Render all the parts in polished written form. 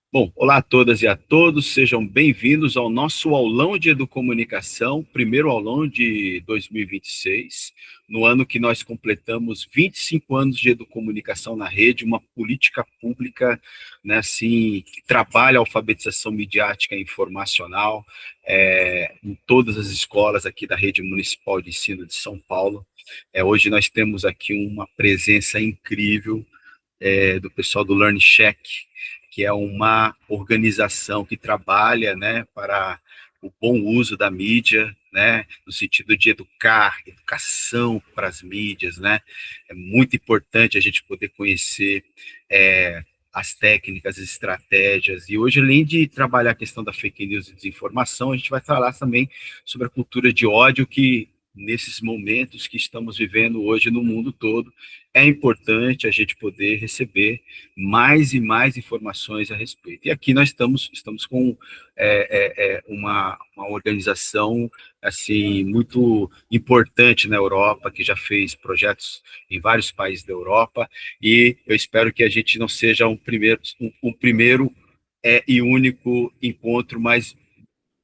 Bom, olá a todas e a todos, sejam bem-vindos ao nosso aulão de educomunicação, primeiro aulão de 2026, no ano que nós completamos 25 anos de educomunicação na rede, uma política pública, né, assim, que trabalha a alfabetização midiática e informacional em todas as escolas aqui da rede municipal de ensino de São Paulo. Hoje nós temos aqui uma presença incrível do pessoal do Learn Check, que é uma organização que trabalha, né, para o bom uso da mídia, né, no sentido de educar, educação para as mídias, né. É muito importante a gente poder conhecer as técnicas, as estratégias, e hoje, além de trabalhar a questão da fake news e desinformação, a gente vai falar também sobre a cultura de ódio que, nesses momentos que estamos vivendo hoje no mundo todo, é importante a gente poder receber mais e mais informações a respeito. E aqui nós estamos com uma organização assim muito importante na Europa, que já fez projetos em vários países da Europa, e eu espero que a gente não seja um primeiro e único encontro, mas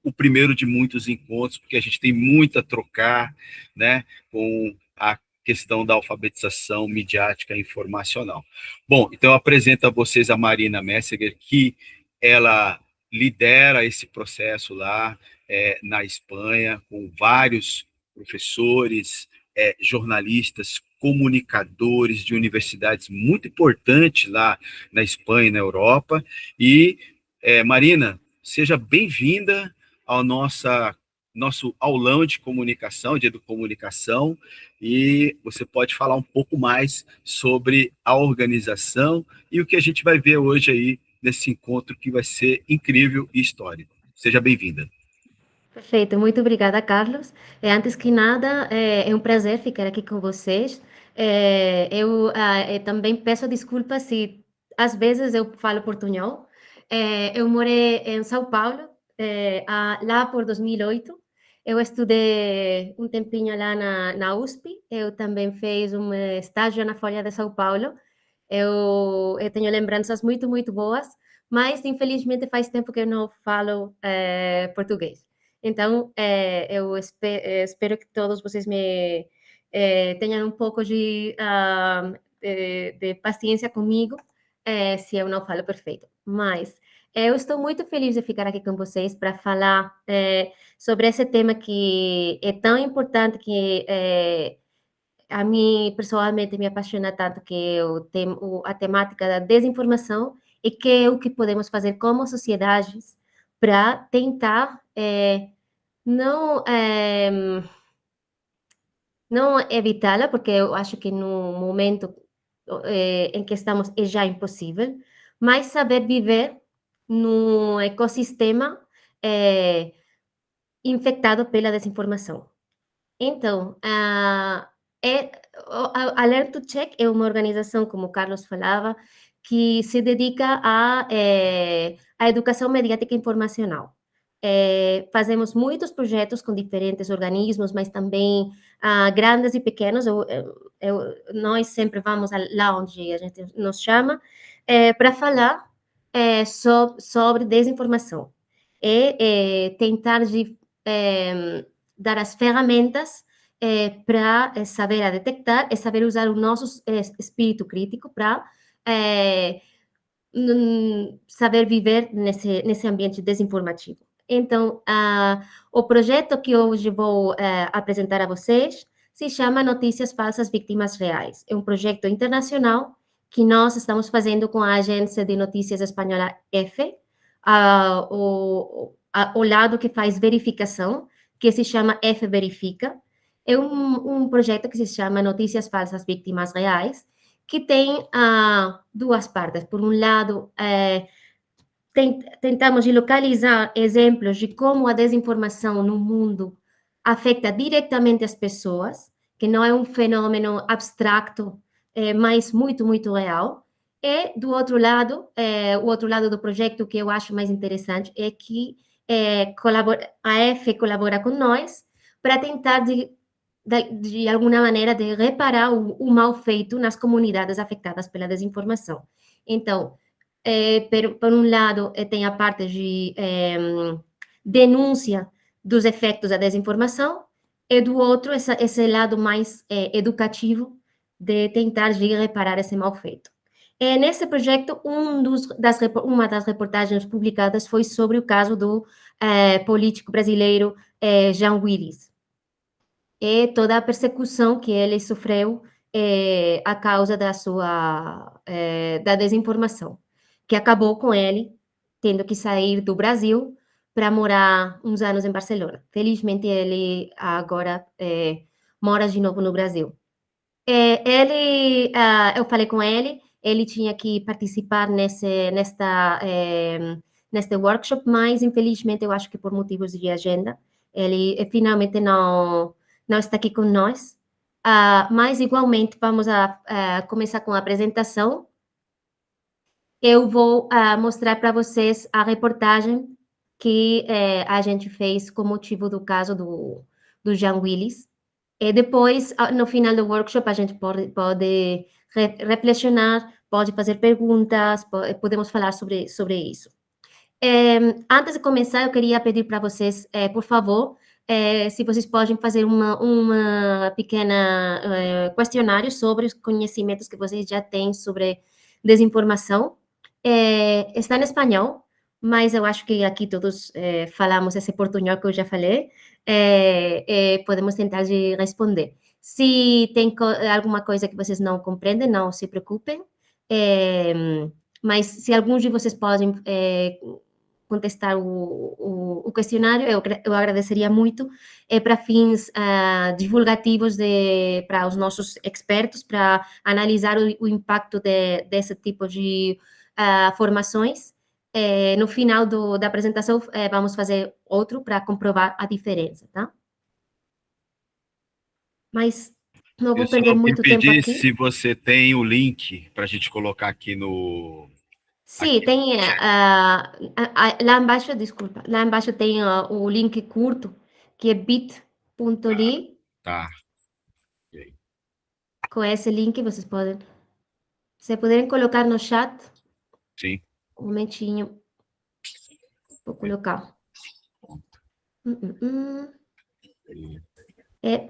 o primeiro de muitos encontros, porque a gente tem muito a trocar, né, com a questão da alfabetização midiática e informacional. Bom, então eu apresento a vocês a Marina Messiger, que ela lidera esse processo lá na Espanha, com vários professores, jornalistas, comunicadores de universidades muito importantes lá na Espanha e na Europa. E, Marina, seja bem-vinda ao nosso aulão de comunicação, de educomunicação, e você pode falar um pouco mais sobre a organização e o que a gente vai ver hoje aí nesse encontro que vai ser incrível e histórico. Seja bem-vinda. Perfeito, muito obrigada, Carlos. Antes que nada, é um prazer ficar aqui com vocês. Eu também peço desculpas se às vezes eu falo portunhol. Eu morei em São Paulo lá por 2008. Eu estudei um tempinho lá na USP. Eu também fiz um estágio na Folha de São Paulo. Eu tenho lembranças muito, muito boas, mas infelizmente faz tempo que eu não falo português. Então, espero que todos vocês me tenham um pouco de paciência comigo, se eu não falo perfeito. Mas eu estou muito feliz de ficar aqui com vocês para falar sobre esse tema que é tão importante, que a mim pessoalmente me apaixona tanto, que é a temática da desinformação, e que é o que podemos fazer como sociedades para tentar não, não evitá-la, porque eu acho que no momento em que estamos é já impossível, mas saber viver num ecossistema eh, infectado pela desinformação. Então, a Learn to Check é uma organização, como o Carlos falava, que se dedica à educação mediática informacional. Fazemos muitos projetos com diferentes organismos, mas também grandes e pequenos. Nós sempre vamos lá onde a gente nos chama para falar sobre desinformação e tentar dar as ferramentas para saber a detectar e saber usar o nosso espírito crítico para saber viver nesse ambiente desinformativo. Então, o projeto que hoje vou apresentar a vocês se chama Notícias Falsas Vítimas Reais. É um projeto internacional que nós estamos fazendo com a agência de notícias espanhola EFE, o lado que faz verificação, que se chama EFE Verifica. É um projeto que se chama Notícias Falsas Vítimas Reais, que tem duas partes. Por um lado, tentamos localizar exemplos de como a desinformação no mundo afeta diretamente as pessoas, que não é um fenômeno abstrato, mas muito, muito real. E, do outro lado, o outro lado do projeto, que eu acho mais interessante, é que a EFE colabora com nós para tentar, de alguma maneira, de reparar o mal feito nas comunidades afetadas pela desinformação. Então, por um lado, tem a parte de denúncia dos efeitos da desinformação, e do outro, esse lado mais educativo de tentar de reparar esse mal feito. Nesse projeto, uma das reportagens publicadas foi sobre o caso do político brasileiro Jean Willis, e toda a persecução que ele sofreu a causa da desinformação, que acabou com ele tendo que sair do Brasil para morar uns anos em Barcelona. Felizmente, ele agora mora de novo no Brasil. Eu falei com ele, ele tinha que participar neste workshop, mas infelizmente eu acho que por motivos de agenda, ele finalmente não está aqui com nós. Mas igualmente vamos começar com a apresentação. Eu vou mostrar para vocês a reportagem que a gente fez com motivo do caso do Jean Willis. E depois, no final do workshop, a gente pode reflexionar, pode fazer perguntas, podemos falar sobre isso. Antes de começar, eu queria pedir para vocês, por favor, se vocês podem fazer uma pequena questionário sobre os conhecimentos que vocês já têm sobre desinformação. Está em espanhol, mas eu acho que aqui todos falamos esse portunhol que eu já falei. Podemos tentar de responder. Se tem alguma coisa que vocês não compreendem, não se preocupem. Mas se alguns de vocês podem contestar o questionário, eu agradeceria muito, para fins divulgativos para os nossos expertos, para analisar o impacto desse tipo de formações. No final da apresentação, vamos fazer outro para comprovar a diferença, tá? Mas não vou perder muito tempo aqui. Se você tem o link para a gente colocar aqui no... Sim, tem lá embaixo, desculpa, lá embaixo tem o link curto, que é bit.ly. Tá. Com esse link vocês podem, se puderem colocar no chat. Sim. Um momentinho. Vou colocar. É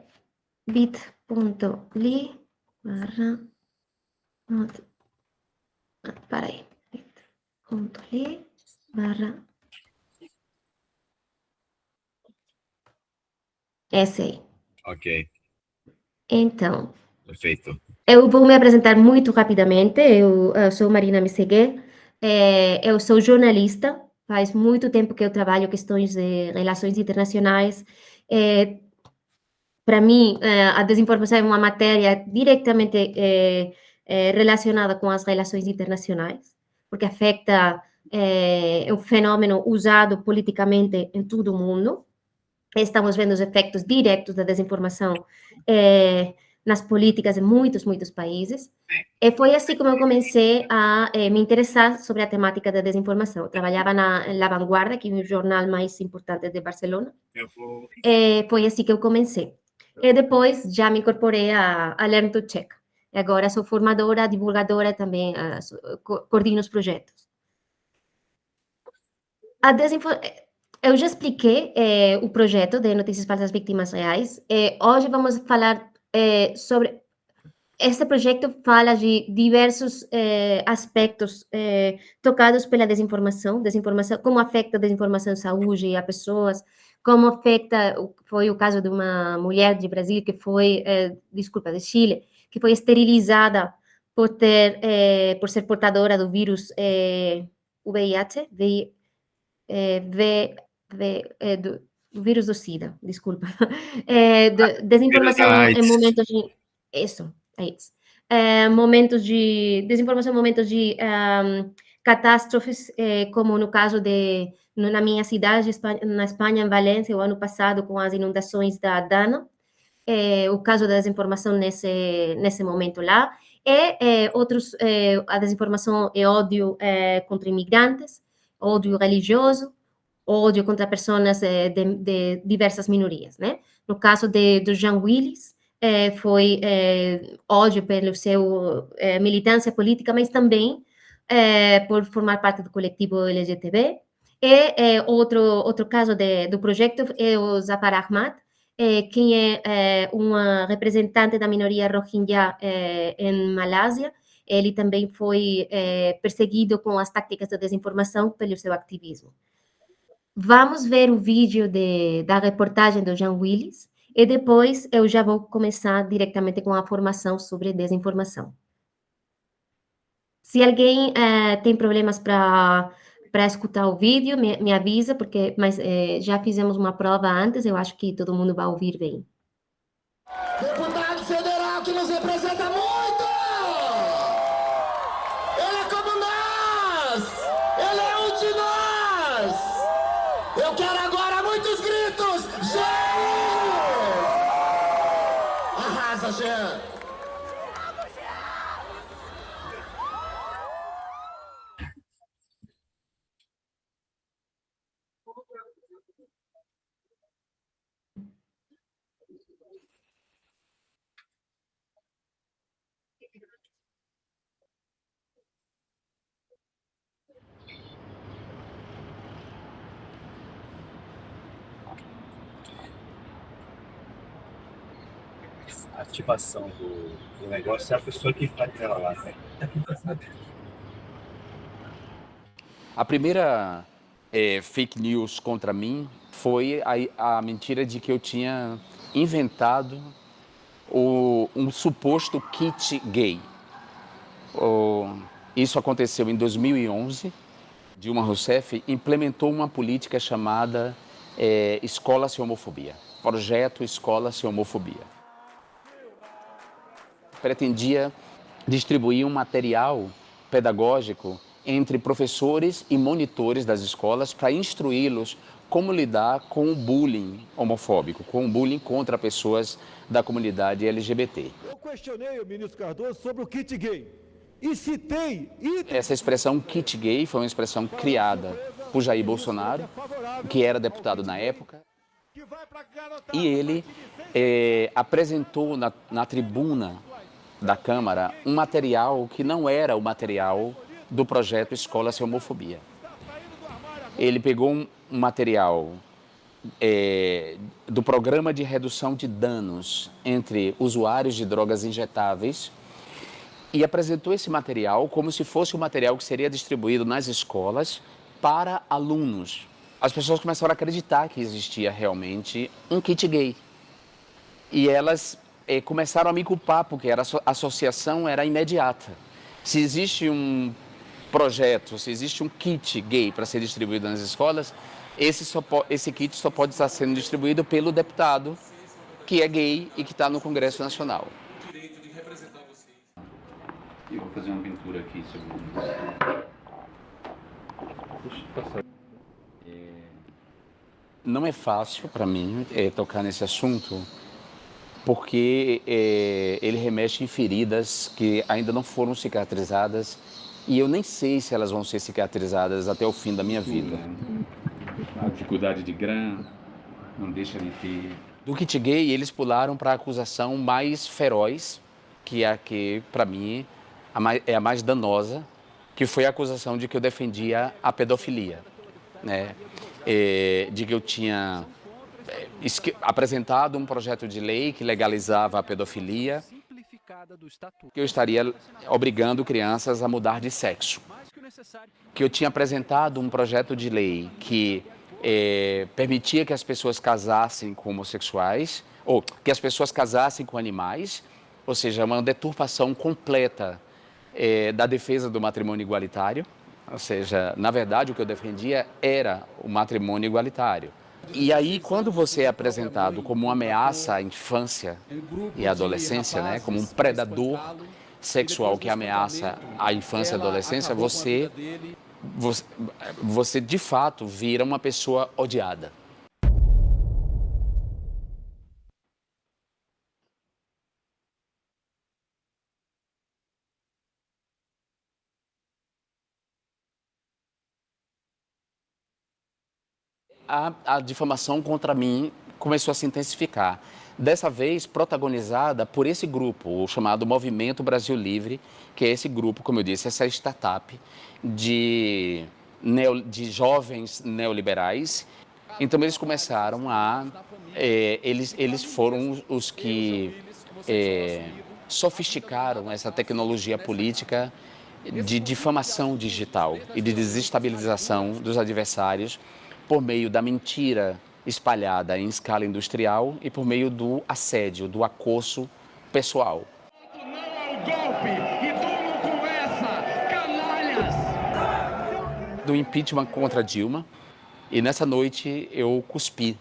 bit.ly barra... Para aí. bit.ly barra... Esse aí. Ok. Então... Perfeito. Eu vou me apresentar muito rapidamente. Eu sou Marina Messeguer, eu sou jornalista, faz muito tempo que eu trabalho questões de relações internacionais. Para mim, a desinformação é uma matéria diretamente relacionada com as relações internacionais, porque afeta, é um fenômeno usado politicamente em todo o mundo. Estamos vendo os efeitos diretos da desinformação nas políticas de muitos países. E foi assim como eu comecei a me interessar sobre a temática da desinformação. Eu trabalhava na La Vanguardia, que é o jornal mais importante de Barcelona. Foi assim que eu comecei. E depois já me incorporei a Learn to Check. E agora sou formadora, divulgadora, também coordeno os projetos. Eu já expliquei o projeto de Notícias Falsas Vítimas Reais. Hoje vamos falar sobre... Este projeto fala de diversos aspectos tocados pela desinformação, como afeta a desinformação à saúde, a pessoas, como afeta... Foi o caso de uma mulher de Brasil que foi... de Chile, que foi esterilizada por ser portadora do vírus VIH, do vírus do SIDA, desculpa. Desinformação em momentos de... Isso, é isso. Momentos de desinformação, momentos de catástrofes, como no caso na minha cidade, na Espanha, em Valência, o ano passado, com as inundações da Dana, o caso da desinformação nesse momento lá, e a desinformação e ódio contra imigrantes, ódio religioso, ódio contra pessoas de diversas minorias, né? No caso do Jean Willis, foi ódio pela sua militância política, mas também por formar parte do coletivo LGTB. E outro caso do projeto é o Zafar Ahmad, quem é uma representante da minoria Rohingya em Malásia. Ele também foi perseguido com as táticas de desinformação pelo seu ativismo. Vamos ver o vídeo da reportagem do Jean Willis e depois eu já vou começar diretamente com a formação sobre desinformação. Se alguém tem problemas para escutar o vídeo, me avisa, mas já fizemos uma prova antes, eu acho que todo mundo vai ouvir bem. Deputado federal que nos representa muito! Ele é como nós! Ele é um de nós! Eu quero agora muitos gritos! Jean! Arrasa, Jean! A ativação do negócio é a pessoa que faz ela lá, né? A primeira fake news contra mim foi a mentira de que eu tinha inventado um suposto kit gay. Isso aconteceu em 2011. Dilma Rousseff implementou uma política chamada Escola Sem Homofobia, Projeto Escola Sem Homofobia. Pretendia distribuir um material pedagógico entre professores e monitores das escolas para instruí-los como lidar com o bullying homofóbico, com o bullying contra pessoas da comunidade LGBT. Eu questionei o ministro Cardoso sobre o kit gay e citei... Essa expressão kit gay foi uma expressão criada por Jair Bolsonaro, que era deputado na época, e ele apresentou na tribuna da Câmara um material que não era o material do projeto Escola Sem Homofobia. Ele pegou um material do programa de redução de danos entre usuários de drogas injetáveis e apresentou esse material como se fosse um material que seria distribuído nas escolas para alunos. As pessoas começaram a acreditar que existia realmente um kit gay. E elas começaram a me culpar, porque a associação era imediata. Se existe um projeto, se existe um kit gay para ser distribuído nas escolas, esse kit só pode estar sendo distribuído pelo deputado que é gay e que está no Congresso Nacional. Eu vou fazer uma pintura aqui sobre isso. Não é fácil para mim tocar nesse assunto, porque ele remexe em feridas que ainda não foram cicatrizadas e eu nem sei se elas vão ser cicatrizadas até o fim da minha vida. A dificuldade de grana não deixa de ter. Do kit gay, eles pularam para a acusação mais feroz, que é a que, para mim, é a mais danosa, que foi a acusação de que eu defendia a pedofilia, né? De que eu tinha apresentado um projeto de lei que legalizava a pedofilia, que eu estaria obrigando crianças a mudar de sexo, que eu tinha apresentado um projeto de lei que permitia que as pessoas casassem com homossexuais, ou que as pessoas casassem com animais, ou seja, uma deturpação completa da defesa do matrimônio igualitário. Ou seja, na verdade, o que eu defendia era o matrimônio igualitário. E aí, quando você é apresentado como uma ameaça à infância e à adolescência, né, como um predador sexual que ameaça a infância e a adolescência, você de fato vira uma pessoa odiada. A difamação contra mim começou a se intensificar. Dessa vez protagonizada por esse grupo, o chamado Movimento Brasil Livre, que é esse grupo, como eu disse, essa startup de jovens neoliberais. Então eles começaram eles foram os que sofisticaram essa tecnologia política de difamação digital e de desestabilização dos adversários por meio da mentira espalhada em escala industrial e por meio do assédio, do acosso pessoal. Não ao golpe e durmam com essa, canalhas! Do impeachment contra Dilma, e nessa noite eu cuspi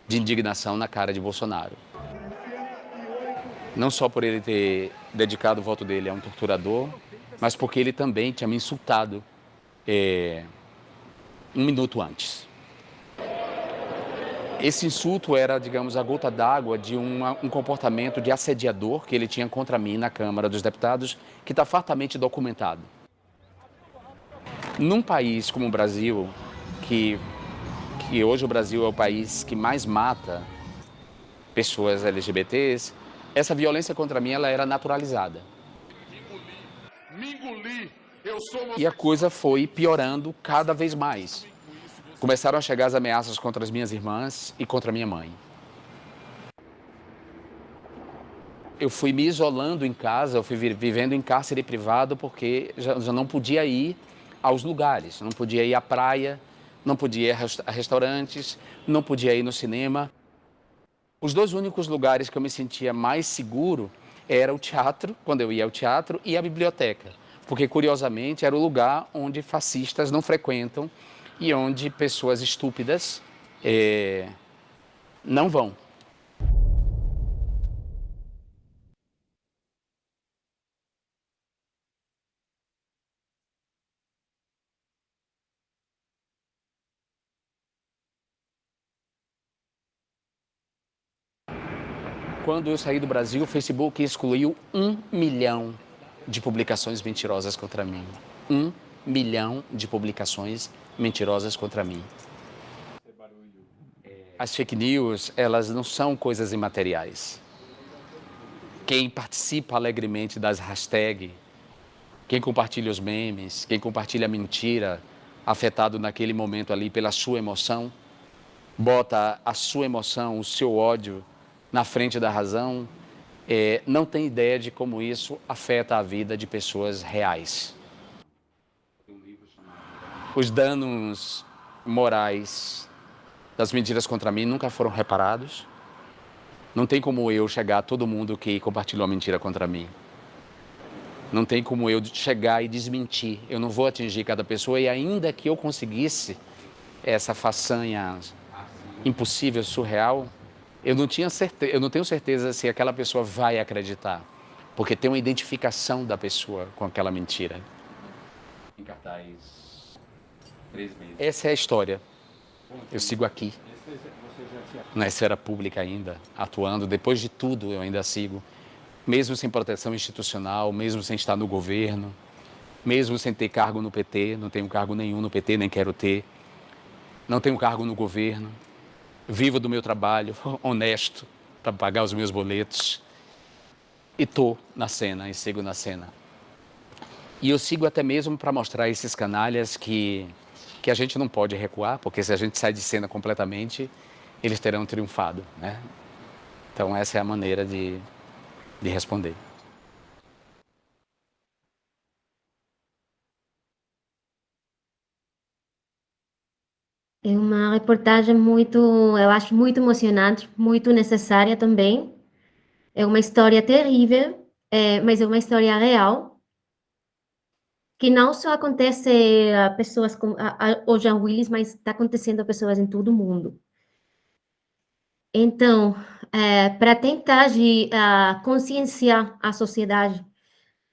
de indignação na cara de Bolsonaro. Não só por ele ter dedicado o voto dele a um torturador, mas porque ele também tinha me insultado 1 minuto antes. Esse insulto era, digamos, a gota d'água de um comportamento de assediador que ele tinha contra mim na Câmara dos Deputados, que está fartamente documentado. Num país como o Brasil, que hoje o Brasil é o país que mais mata pessoas LGBTs, essa violência contra mim ela era naturalizada. Me engoli, eu sou E a coisa foi piorando cada vez mais. Começaram a chegar as ameaças contra as minhas irmãs e contra minha mãe. Eu fui me isolando em casa, eu fui vivendo em cárcere privado porque já não podia ir aos lugares, não podia ir à praia, não podia ir a restaurantes, não podia ir no cinema. Os 2 únicos lugares que eu me sentia mais seguro era o teatro, quando eu ia ao teatro, e a biblioteca. Porque, curiosamente, era o lugar onde fascistas não frequentam e onde pessoas estúpidas não vão. Quando eu saí do Brasil, o Facebook excluiu 1 milhão de publicações mentirosas contra mim. 1 milhão de publicações mentirosas contra mim. As fake news, elas não são coisas imateriais. Quem participa alegremente das hashtags, quem compartilha os memes, quem compartilha a mentira, afetado naquele momento ali pela sua emoção, bota a sua emoção, o seu ódio na frente da razão, não tem ideia de como isso afeta a vida de pessoas reais. Os danos morais das mentiras contra mim nunca foram reparados. Não tem como eu chegar a todo mundo que compartilhou a mentira contra mim. Não tem como eu chegar e desmentir. Eu não vou atingir cada pessoa e ainda que eu conseguisse essa façanha impossível, surreal, eu não tenho certeza se aquela pessoa vai acreditar, porque tem uma identificação da pessoa com aquela mentira. Em cartaz, 3 meses. Essa é a história. Eu sigo aqui, na esfera pública ainda, atuando. Depois de tudo, eu ainda sigo, mesmo sem proteção institucional, mesmo sem estar no governo, mesmo sem ter cargo no PT, não tenho cargo nenhum no PT, nem quero ter, não tenho cargo no governo. Vivo do meu trabalho, honesto, para pagar os meus boletos. E estou na cena, e sigo na cena. E eu sigo até mesmo para mostrar a esses canalhas que a gente não pode recuar, porque se a gente sai de cena completamente, eles terão triunfado, né? Então essa é a maneira de responder. É uma reportagem muito, eu acho muito emocionante, muito necessária também. É uma história terrível, mas é uma história real, que não só acontece a pessoas como o Jean Willis, mas está acontecendo a pessoas em todo o mundo. Então, para tentar conscienciar a sociedade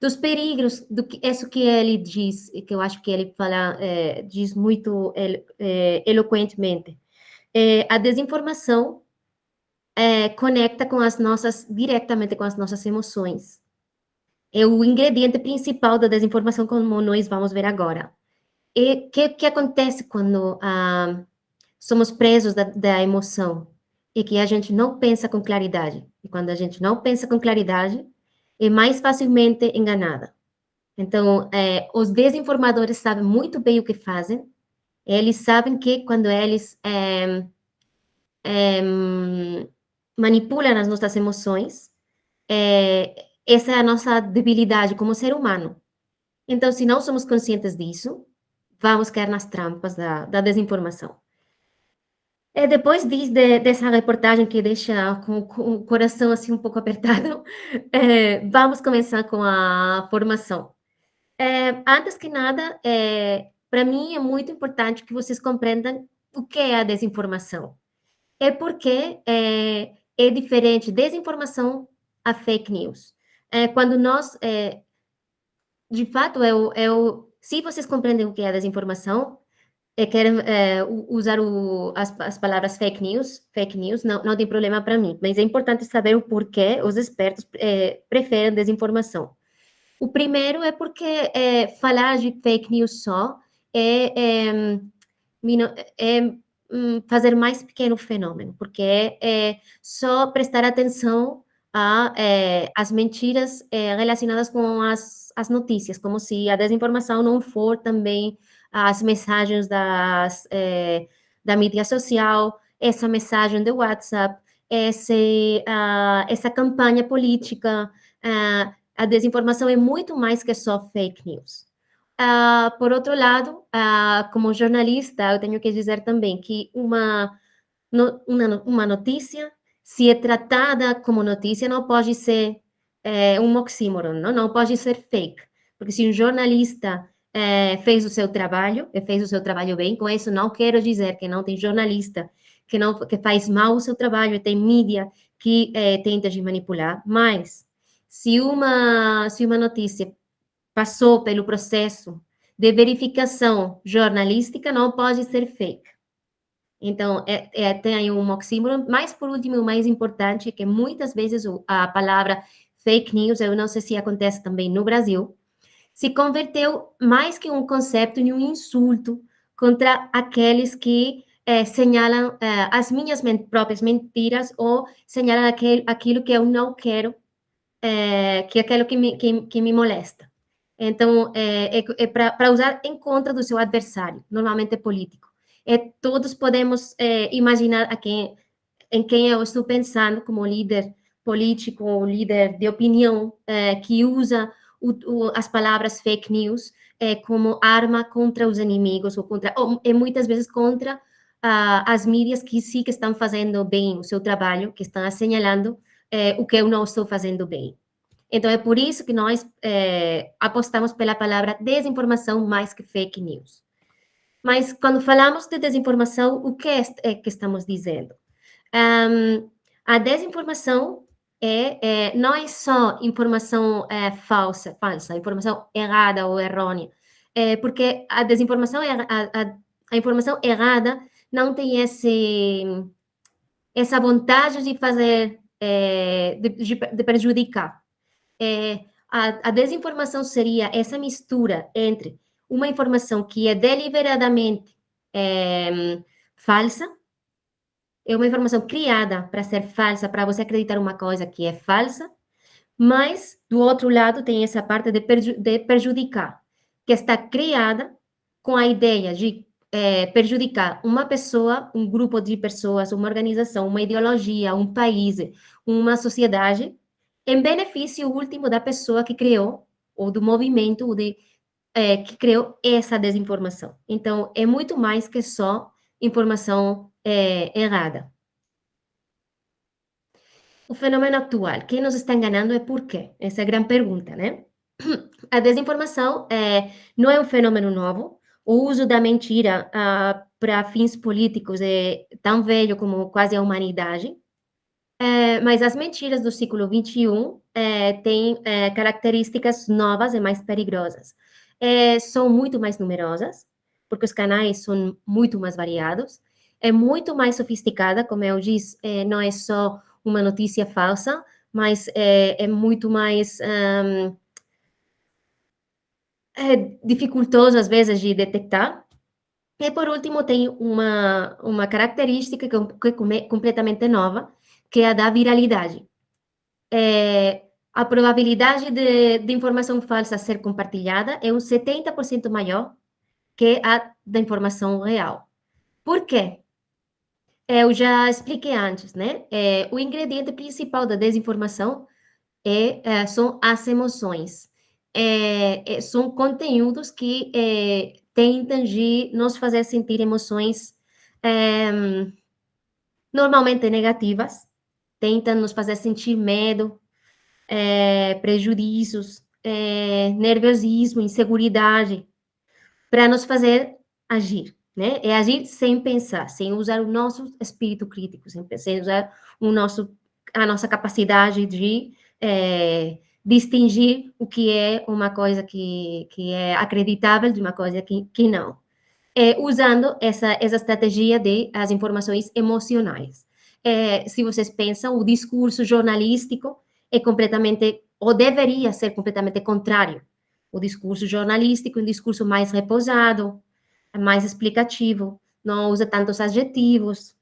dos perigos do que isso que ele diz, e que eu acho que ele fala, diz muito eloquentemente. A desinformação conecta diretamente com as nossas emoções. É o ingrediente principal da desinformação, como nós vamos ver agora. E o que acontece quando somos presos da emoção? é que a gente não pensa com claridade. E quando a gente não pensa com claridade, é mais facilmente enganada. Então, os desinformadores sabem muito bem o que fazem. Eles sabem que quando eles manipulam as nossas emoções, essa é a nossa debilidade como ser humano. Então, se não somos conscientes disso, vamos cair nas trampas da desinformação. Depois dessa reportagem que deixa com o coração assim um pouco apertado, vamos começar com a formação. Antes que nada, para mim é muito importante que vocês compreendam o que é a desinformação. É porque é diferente desinformação a fake news. Quando nós, de fato, se vocês compreendem o que é a desinformação, querem usar as palavras fake news não tem problema para mim, mas é importante saber o porquê os expertos preferem desinformação. O primeiro é porque falar de fake news só é fazer mais pequeno o fenômeno, porque é só prestar atenção às mentiras relacionadas com as notícias, como se a desinformação não for também as mensagens da mídia social, essa mensagem do WhatsApp, essa campanha política. A desinformação é muito mais que só fake news. Por outro lado, como jornalista, eu tenho que dizer também que uma notícia, se é tratada como notícia, não pode ser um oxímoron, não pode ser fake. Porque se um jornalista fez o seu trabalho bem, com isso não quero dizer que não tem jornalista que faz mal o seu trabalho, tem mídia que tenta de manipular, mas se uma notícia passou pelo processo de verificação jornalística, não pode ser fake. Então, tem aí um oxímoron, mas por último, o mais importante é que muitas vezes a palavra fake news, eu não sei se acontece também no Brasil, se converteu mais que um conceito em um insulto contra aqueles que señalam as minhas próprias mentiras ou señalam aquilo que eu não quero, que é aquilo que me molesta. Então, é para usar em contra do seu adversário, normalmente político. Todos podemos imaginar em quem eu estou pensando como líder político ou líder de opinião que usa as palavras fake news como arma contra os inimigos ou muitas vezes contra as mídias que sim que estão fazendo bem o seu trabalho, que estão assinalando o que eu não estou fazendo bem. Então, é por isso que nós apostamos pela palavra desinformação mais que fake news. Mas, quando falamos de desinformação, o que é que estamos dizendo? A desinformação não é só informação falsa, informação errada ou errônea, porque a desinformação, a informação errada não tem essa vontade de fazer, de prejudicar. A desinformação seria essa mistura entre uma informação que é deliberadamente falsa, é uma informação criada para ser falsa, para você acreditar uma coisa que é falsa, mas, do outro lado, tem essa parte de prejudicar, que está criada com a ideia de prejudicar uma pessoa, um grupo de pessoas, uma organização, uma ideologia, um país, uma sociedade, em benefício último da pessoa que criou, ou do movimento que criou essa desinformação. Então, é muito mais que só informação errada. O fenômeno atual, quem nos está enganando é por quê? Essa é a grande pergunta, né? A desinformação não é um fenômeno novo. O uso da mentira para fins políticos é tão velho como quase a humanidade. Mas as mentiras do século XXI têm características novas e mais perigosas. São muito mais numerosas, porque os canais são muito mais variados, é muito mais sofisticada, como eu disse, não é só uma notícia falsa, mas é muito mais dificultoso, às vezes, de detectar. E, por último, tem uma característica que é completamente nova, que é a da viralidade. A probabilidade de informação falsa ser compartilhada é 70% maior que a da informação real. Por quê? Eu já expliquei antes, né? O ingrediente principal da desinformação são as emoções. São conteúdos que tentam de nos fazer sentir emoções normalmente negativas, tentam nos fazer sentir medo, prejuízos, nervosismo, inseguridade, para nos fazer agir, né? É agir sem pensar, sem usar o nosso espírito crítico, sem usar a nossa capacidade de distinguir o que é uma coisa que é acreditável de uma coisa que não. Usando essa estratégia de as informações emocionais. Se vocês pensam, o discurso jornalístico é completamente, ou deveria ser completamente contrário. O discurso jornalístico é um discurso mais repousado, mais explicativo, não usa tantos adjetivos.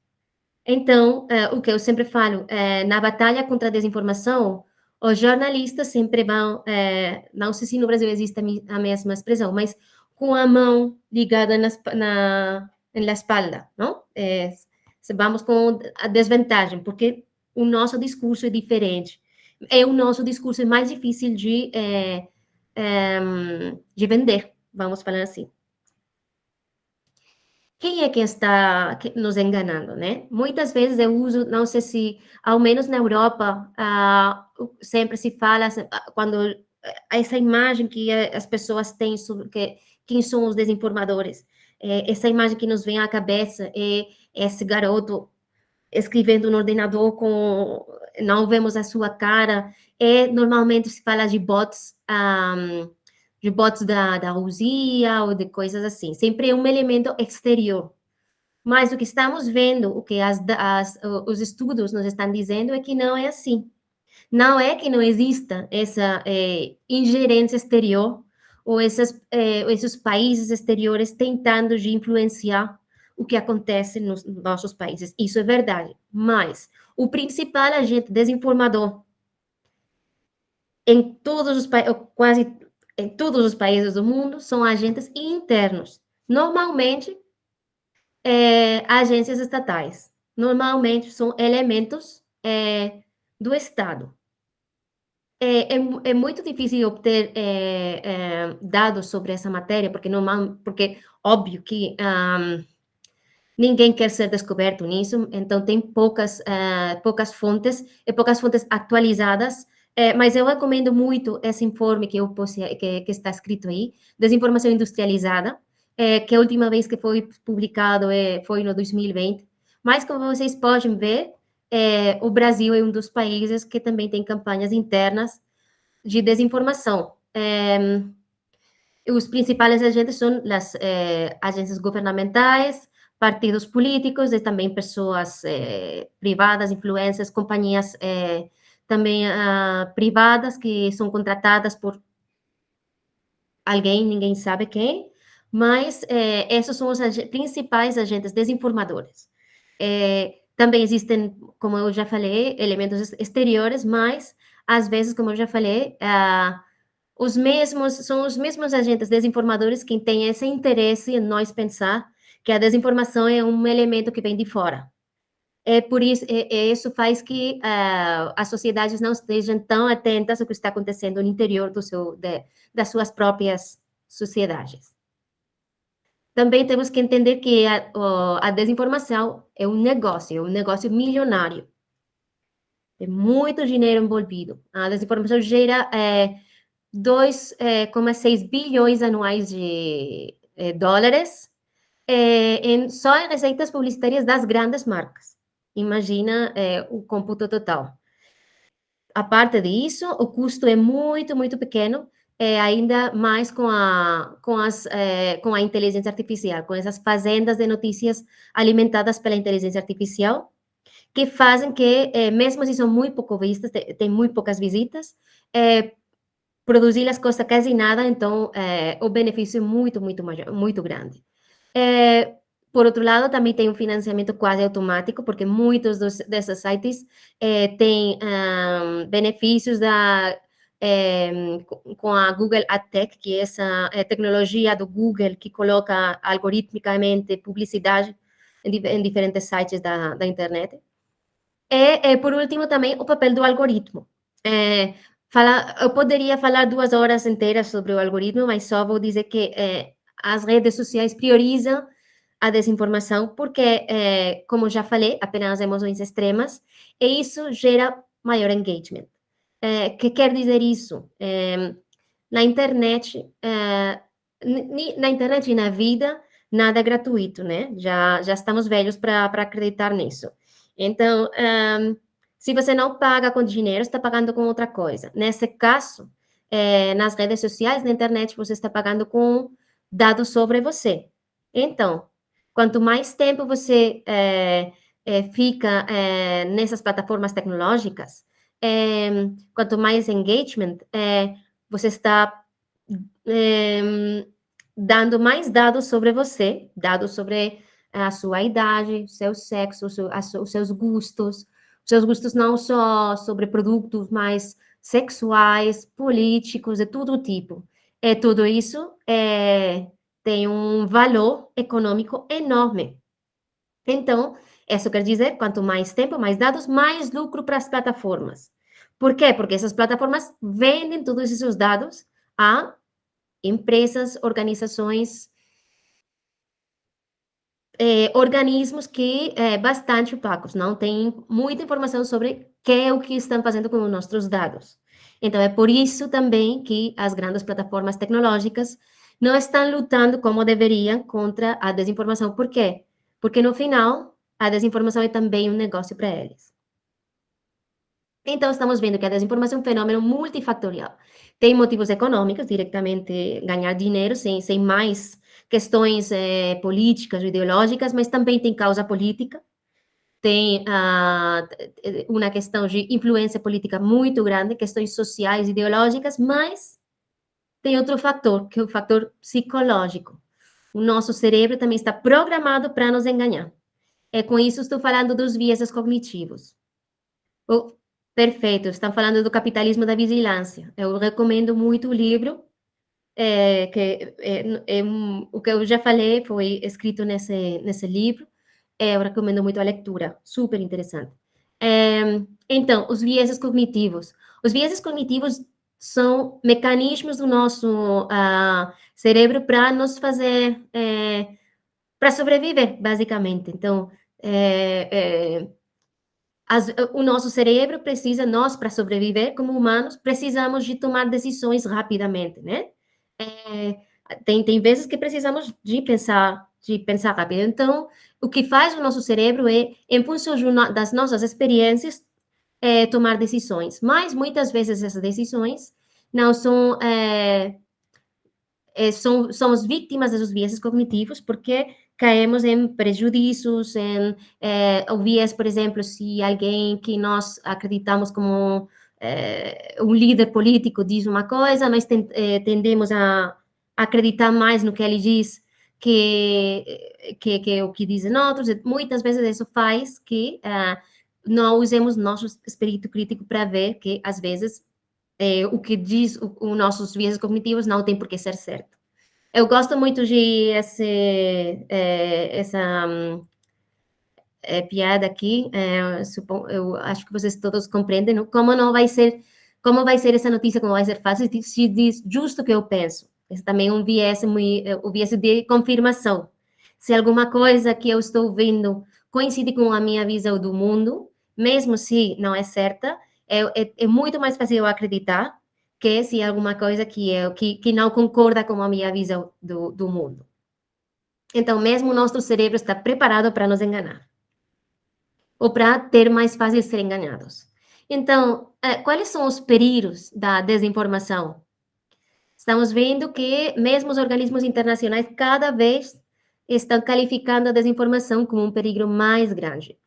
Então, o que eu sempre falo, na batalha contra a desinformação, os jornalistas sempre vão, não sei se no Brasil existe a mesma expressão, mas com a mão ligada na espalda, não? Vamos com a desvantagem, porque o nosso discurso é diferente. O nosso discurso é mais difícil de vender, vamos falar assim. Quem é que está nos enganando, né? Muitas vezes eu uso, não sei se, ao menos na Europa, sempre se fala, quando essa imagem que as pessoas têm sobre quem são os desinformadores, essa imagem que nos vem à cabeça é esse garoto escrevendo no ordenador não vemos a sua cara, normalmente se fala de bots, da Rússia ou de coisas assim. Sempre é um elemento exterior. Mas o que estamos vendo, o que os estudos nos estão dizendo é que não é assim. Não é que não exista essa ingerência exterior ou esses países exteriores tentando de influenciar o que acontece nos nossos países. Isso é verdade. Mas o principal agente desinformador em todos os países, quase em todos os países do mundo, são agentes internos. Normalmente, agências estatais. Normalmente, são elementos do Estado. É muito difícil obter dados sobre essa matéria, porque óbvio que ninguém quer ser descoberto nisso, então tem poucas fontes, e poucas fontes atualizadas, mas eu recomendo muito esse informe que está escrito aí, Desinformação Industrializada, que a última vez que foi publicado foi no 2020, mas como vocês podem ver, o Brasil é um dos países que também tem campanhas internas de desinformação. Os principais agentes são as agências governamentais, partidos políticos e também pessoas privadas, influências, companhias também privadas que são contratadas por alguém, ninguém sabe quem, mas esses são os principais agentes desinformadores. Também existem, como eu já falei, elementos exteriores, mas, às vezes, como eu já falei, são os mesmos agentes desinformadores que têm esse interesse em nós pensar que a desinformação é um elemento que vem de fora. Por isso, isso faz que as sociedades não estejam tão atentas ao que está acontecendo no interior das suas próprias sociedades. Também temos que entender que a desinformação é um negócio milionário. Tem muito dinheiro envolvido. A desinformação gera 2,6 bilhões anuais de dólares só em receitas publicitárias das grandes marcas. Imagina o cômputo total. A parte disso, o custo é muito, muito pequeno, ainda mais com a inteligência artificial, com essas fazendas de notícias alimentadas pela inteligência artificial, que fazem que, mesmo se são muito pouco vistas, tem muito poucas visitas, produzi-las custa quase nada, então o benefício é muito, muito maior, muito grande. Por outro lado, também tem um financiamento quase automático, porque muitos desses sites têm benefícios com a Google Ad Tech, que é essa tecnologia do Google que coloca algoritmicamente publicidade em diferentes sites da internet. E, por último, também o papel do algoritmo. Eu poderia falar 2 horas inteiras sobre o algoritmo, mas só vou dizer que as redes sociais priorizam a desinformação porque, como já falei, apenas emoções extremas, e isso gera maior engagement. Que quer dizer isso? Na internet, na internet e na vida, nada é gratuito, né? Já estamos velhos para acreditar nisso. Então, se você não paga com dinheiro, está pagando com outra coisa. Nesse caso, nas redes sociais, na internet, você está pagando com dados sobre você. Então, quanto mais tempo você fica nessas plataformas tecnológicas, quanto mais engagement, você está dando mais dados sobre você, dados sobre a sua idade, seu sexo, os seus gustos. Os seus gustos não só sobre produtos, mas sexuais, políticos, de todo tipo. Tudo isso tem um valor econômico enorme. Então, isso quer dizer, quanto mais tempo, mais dados, mais lucro para as plataformas. Por quê? Porque essas plataformas vendem todos esses dados a empresas, organizações, organismos que bastante opacos, não têm muita informação sobre o que estão fazendo com os nossos dados. Então, é por isso também que as grandes plataformas tecnológicas não estão lutando como deveriam contra a desinformação. Por quê? Porque, no final, a desinformação é também um negócio para eles. Então, estamos vendo que a desinformação é um fenômeno multifatorial. Tem motivos econômicos, diretamente ganhar dinheiro, sem mais questões políticas ou ideológicas, mas também tem causa política, tem uma questão de influência política muito grande, questões sociais, ideológicas, mas tem outro fator, que é o fator psicológico. O nosso cérebro também está programado para nos enganar. Com isso, estou falando dos vieses cognitivos. Perfeito, estão falando do capitalismo da vigilância. Eu recomendo muito o livro, o que eu já falei foi escrito nesse livro. Eu recomendo muito a leitura, super interessante. Então, os vieses cognitivos. Os vieses cognitivos são mecanismos do nosso cérebro para nos fazer, para sobreviver, basicamente. Então, o nosso cérebro precisa, nós, para sobreviver como humanos, precisamos de tomar decisões rapidamente, né? Tem vezes que precisamos de pensar rápido. Então, o que faz o nosso cérebro em função das nossas experiências, tomar decisões. Mas, muitas vezes, essas decisões não são... somos vítimas desses vieses cognitivos, porque caímos em prejuízos, o viés, por exemplo, se alguém que nós acreditamos como um líder político diz uma coisa, nós tendemos a acreditar mais no que ele diz que o que dizem outros. Muitas vezes isso faz que não usemos nosso espírito crítico para ver que, às vezes, o que diz os nossos viés cognitivos não tem por que ser certo. Eu gosto muito de essa piada aqui. Eu acho que vocês todos compreendem, não? Como vai ser essa notícia, como vai ser fácil, se diz justo o que eu penso. Esse também é um viés, o viés de confirmação. Se alguma coisa que eu estou vendo coincide com a minha visão do mundo, mesmo se não é certa, é muito mais fácil eu acreditar que se alguma coisa que não concorda com a minha visão do mundo. Então, mesmo o nosso cérebro está preparado para nos enganar, ou para ter mais fácil ser enganados. Então, quais são os perigos da desinformação? Estamos vendo que mesmo os organismos internacionais cada vez estão qualificando a desinformação como um perigo mais grande.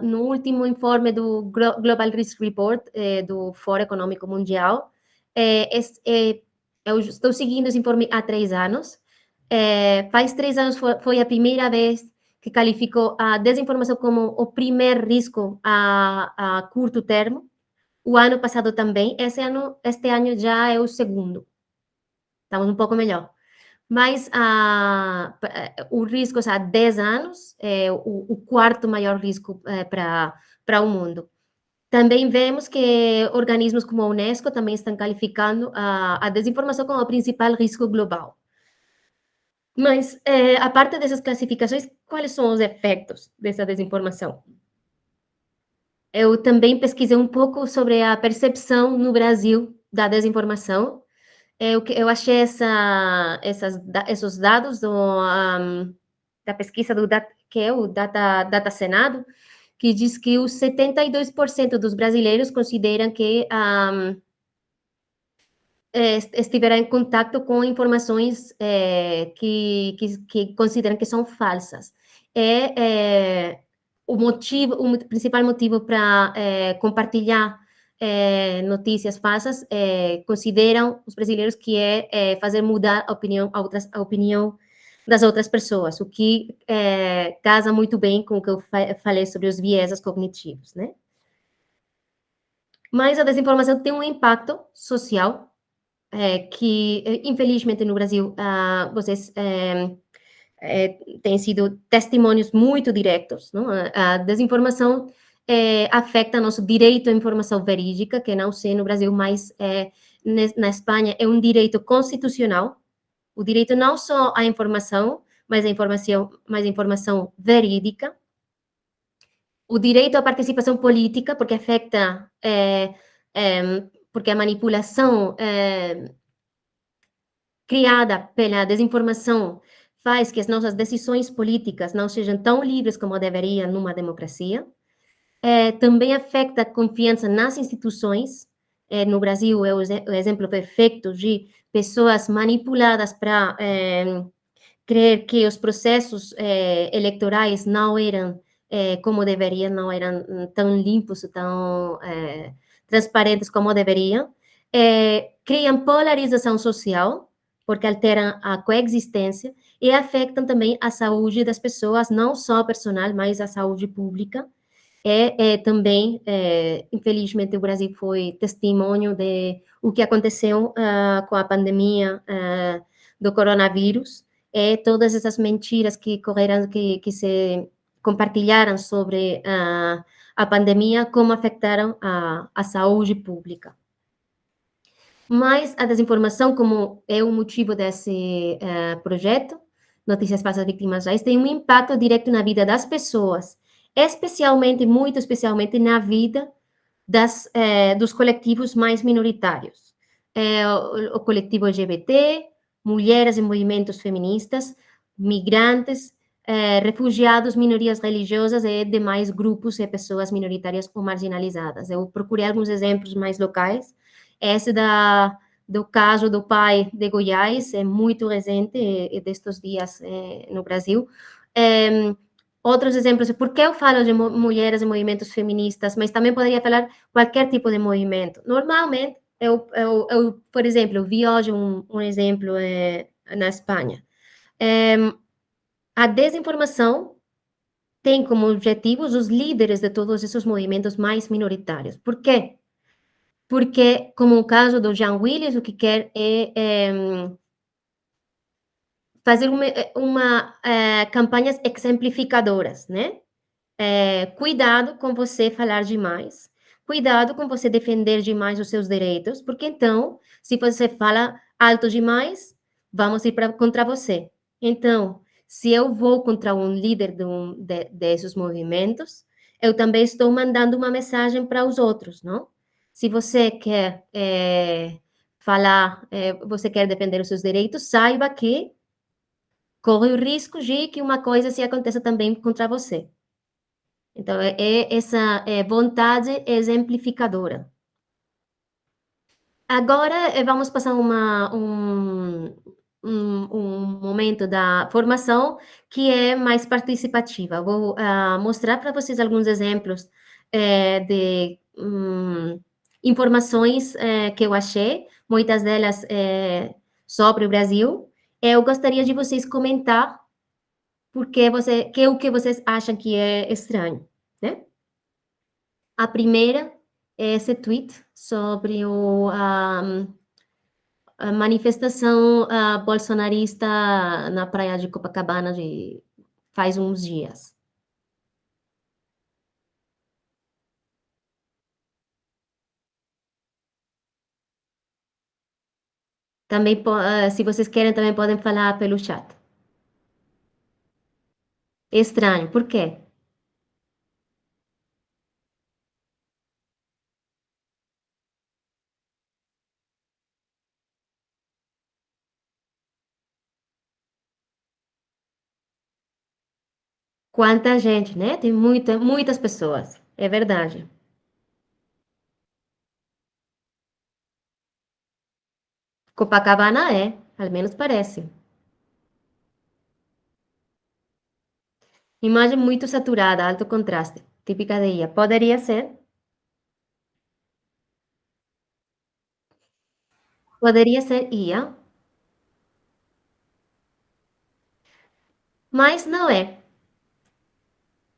No último informe do Global Risk Report, do Fórum Econômico Mundial, eu estou seguindo esse informe há 3 anos, Faz 3 anos foi a primeira vez que qualificou a desinformação como o primeiro risco a curto termo. O ano passado também. Este ano já é o segundo. Estamos um pouco melhor. Mas o risco há 10 anos é o quarto maior risco para o mundo. Também vemos que organismos como a Unesco também estão qualificando a desinformação como o principal risco global. Mas, a parte dessas classificações, quais são os efeitos dessa desinformação? Eu também pesquisei um pouco sobre a percepção no Brasil da desinformação. Eu achei esses dados da pesquisa que é o Data Senado, que diz que os 72% dos brasileiros consideram que estiveram em contato com informações que consideram que são falsas. O principal motivo para compartilhar notícias falsas, consideram os brasileiros que fazer mudar a opinião das outras pessoas, o que casa muito bem com o que eu falei sobre os vieses cognitivos, né? Mas a desinformação tem um impacto social que, infelizmente, no Brasil, vocês têm sido testemunhos muito diretos, não? A desinformação afeta nosso direito à informação verídica, que não sei no Brasil, mas na Espanha é um direito constitucional, o direito não só à informação, mas a informação verídica, o direito à participação política, porque afeta, porque a manipulação criada pela desinformação faz que as nossas decisões políticas não sejam tão livres como deveriam numa democracia. Também afeta a confiança nas instituições. No Brasil, é o exemplo perfeito de pessoas manipuladas para crer que os processos eleitorais não eram como deveriam, não eram tão limpos, tão transparentes como deveriam. Criam polarização social, porque alteram a coexistência e afetam também a saúde das pessoas, não só personal, mas a saúde pública. Também, infelizmente, o Brasil foi testemunho de o que aconteceu com a pandemia do coronavírus, todas essas mentiras que correram, que se compartilharam sobre a pandemia, como afetaram a saúde pública. Mas a desinformação, como é o motivo desse projeto, Notícias Falsas Vítimas Reais, tem um impacto direto na vida das pessoas, muito especialmente na vida dos coletivos mais minoritários. O coletivo LGBT, mulheres em movimentos feministas, migrantes, refugiados, minorias religiosas e demais grupos e pessoas minoritárias ou marginalizadas. Eu procurei alguns exemplos mais locais. Esse do caso do pai de Goiás é muito recente, destes dias no Brasil. Outros exemplos, por que eu falo de mulheres em movimentos feministas, mas também poderia falar qualquer tipo de movimento. Normalmente, por exemplo, eu vi hoje um exemplo na Espanha. A desinformação tem como objetivos os líderes de todos esses movimentos mais minoritários. Por quê? Porque, como o caso do Jean Willis, o que quer fazer campanhas exemplificadoras, né? Cuidado com você falar demais, cuidado com você defender demais os seus direitos, porque então, se você fala alto demais, vamos ir contra você. Então, se eu vou contra um líder desses movimentos, eu também estou mandando uma mensagem para os outros, não? Se você quer você quer defender os seus direitos, saiba que corre o risco de que uma coisa se aconteça também contra você. Então, essa vontade exemplificadora. Agora, vamos passar um momento da formação que é mais participativa. Vou mostrar para vocês alguns exemplos de informações que eu achei, muitas delas sobre o Brasil, Eu gostaria de vocês comentar que é o que vocês acham que é estranho, né? A primeira é esse tweet sobre a manifestação bolsonarista na praia de Copacabana faz uns dias. Também, se vocês querem, também podem falar pelo chat. Estranho, por quê? Quanta gente, né? Tem muitas pessoas. É verdade. Copacabana é, ao menos parece. Imagem muito saturada, alto contraste, típica de IA. Poderia ser? Poderia ser IA, mas não é.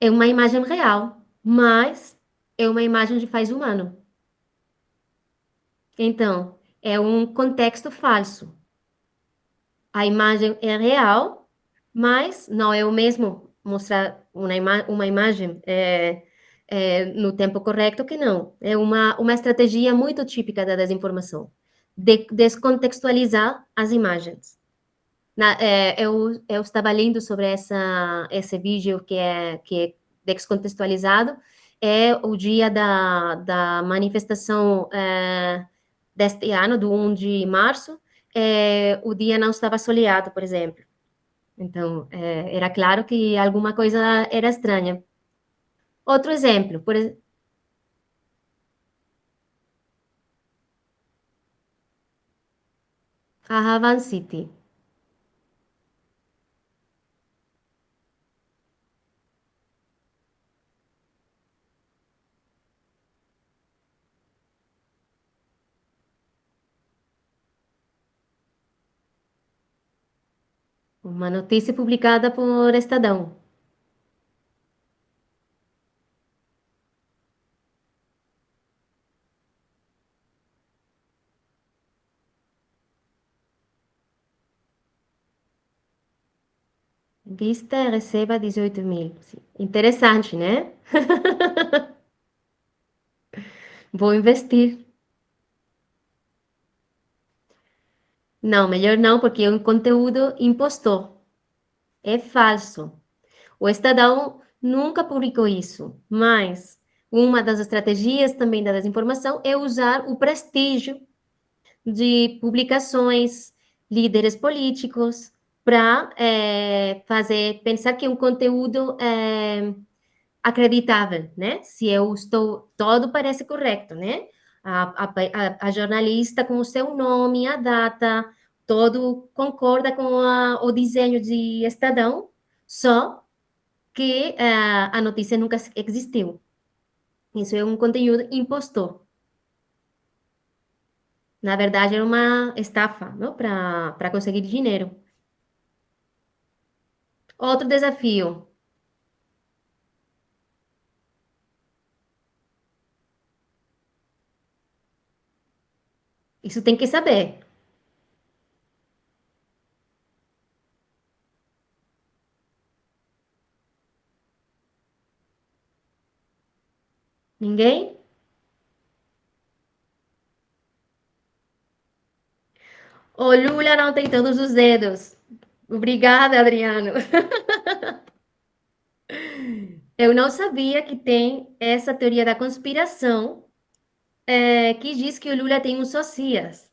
É uma imagem real, mas é uma imagem de faz humano. Então, é um contexto falso. A imagem é real, mas não é o mesmo mostrar uma imagem no tempo correto que não. É uma estratégia muito típica da desinformação, de descontextualizar as imagens. Eu estava lendo sobre esse vídeo que é descontextualizado, é o dia da manifestação deste ano, do 1 de março, o dia não estava soleado, por exemplo. Então, era claro que alguma coisa era estranha. Outro exemplo, a Havan City. Uma notícia publicada por Estadão. Vista receba 18.000. Interessante, né? Vou investir. Não, melhor não, porque é um conteúdo impostor. É falso. O Estadão nunca publicou isso, mas uma das estratégias também da desinformação é usar o prestígio de publicações, líderes políticos, para fazer pensar que é um conteúdo acreditável, né? Se eu estou, todo parece correto, né? A jornalista com o seu nome, a data, todo concorda com o desenho de Estadão, só que a notícia nunca existiu. Isso é um conteúdo impostor. Na verdade, era uma estafa, não? Para conseguir dinheiro. Outro desafio. Isso tem que saber. Ninguém? O Lula não tem todos os dedos. Obrigada, Adriano. Eu não sabia que tem essa teoria da conspiração que diz que o Lula tem um socias,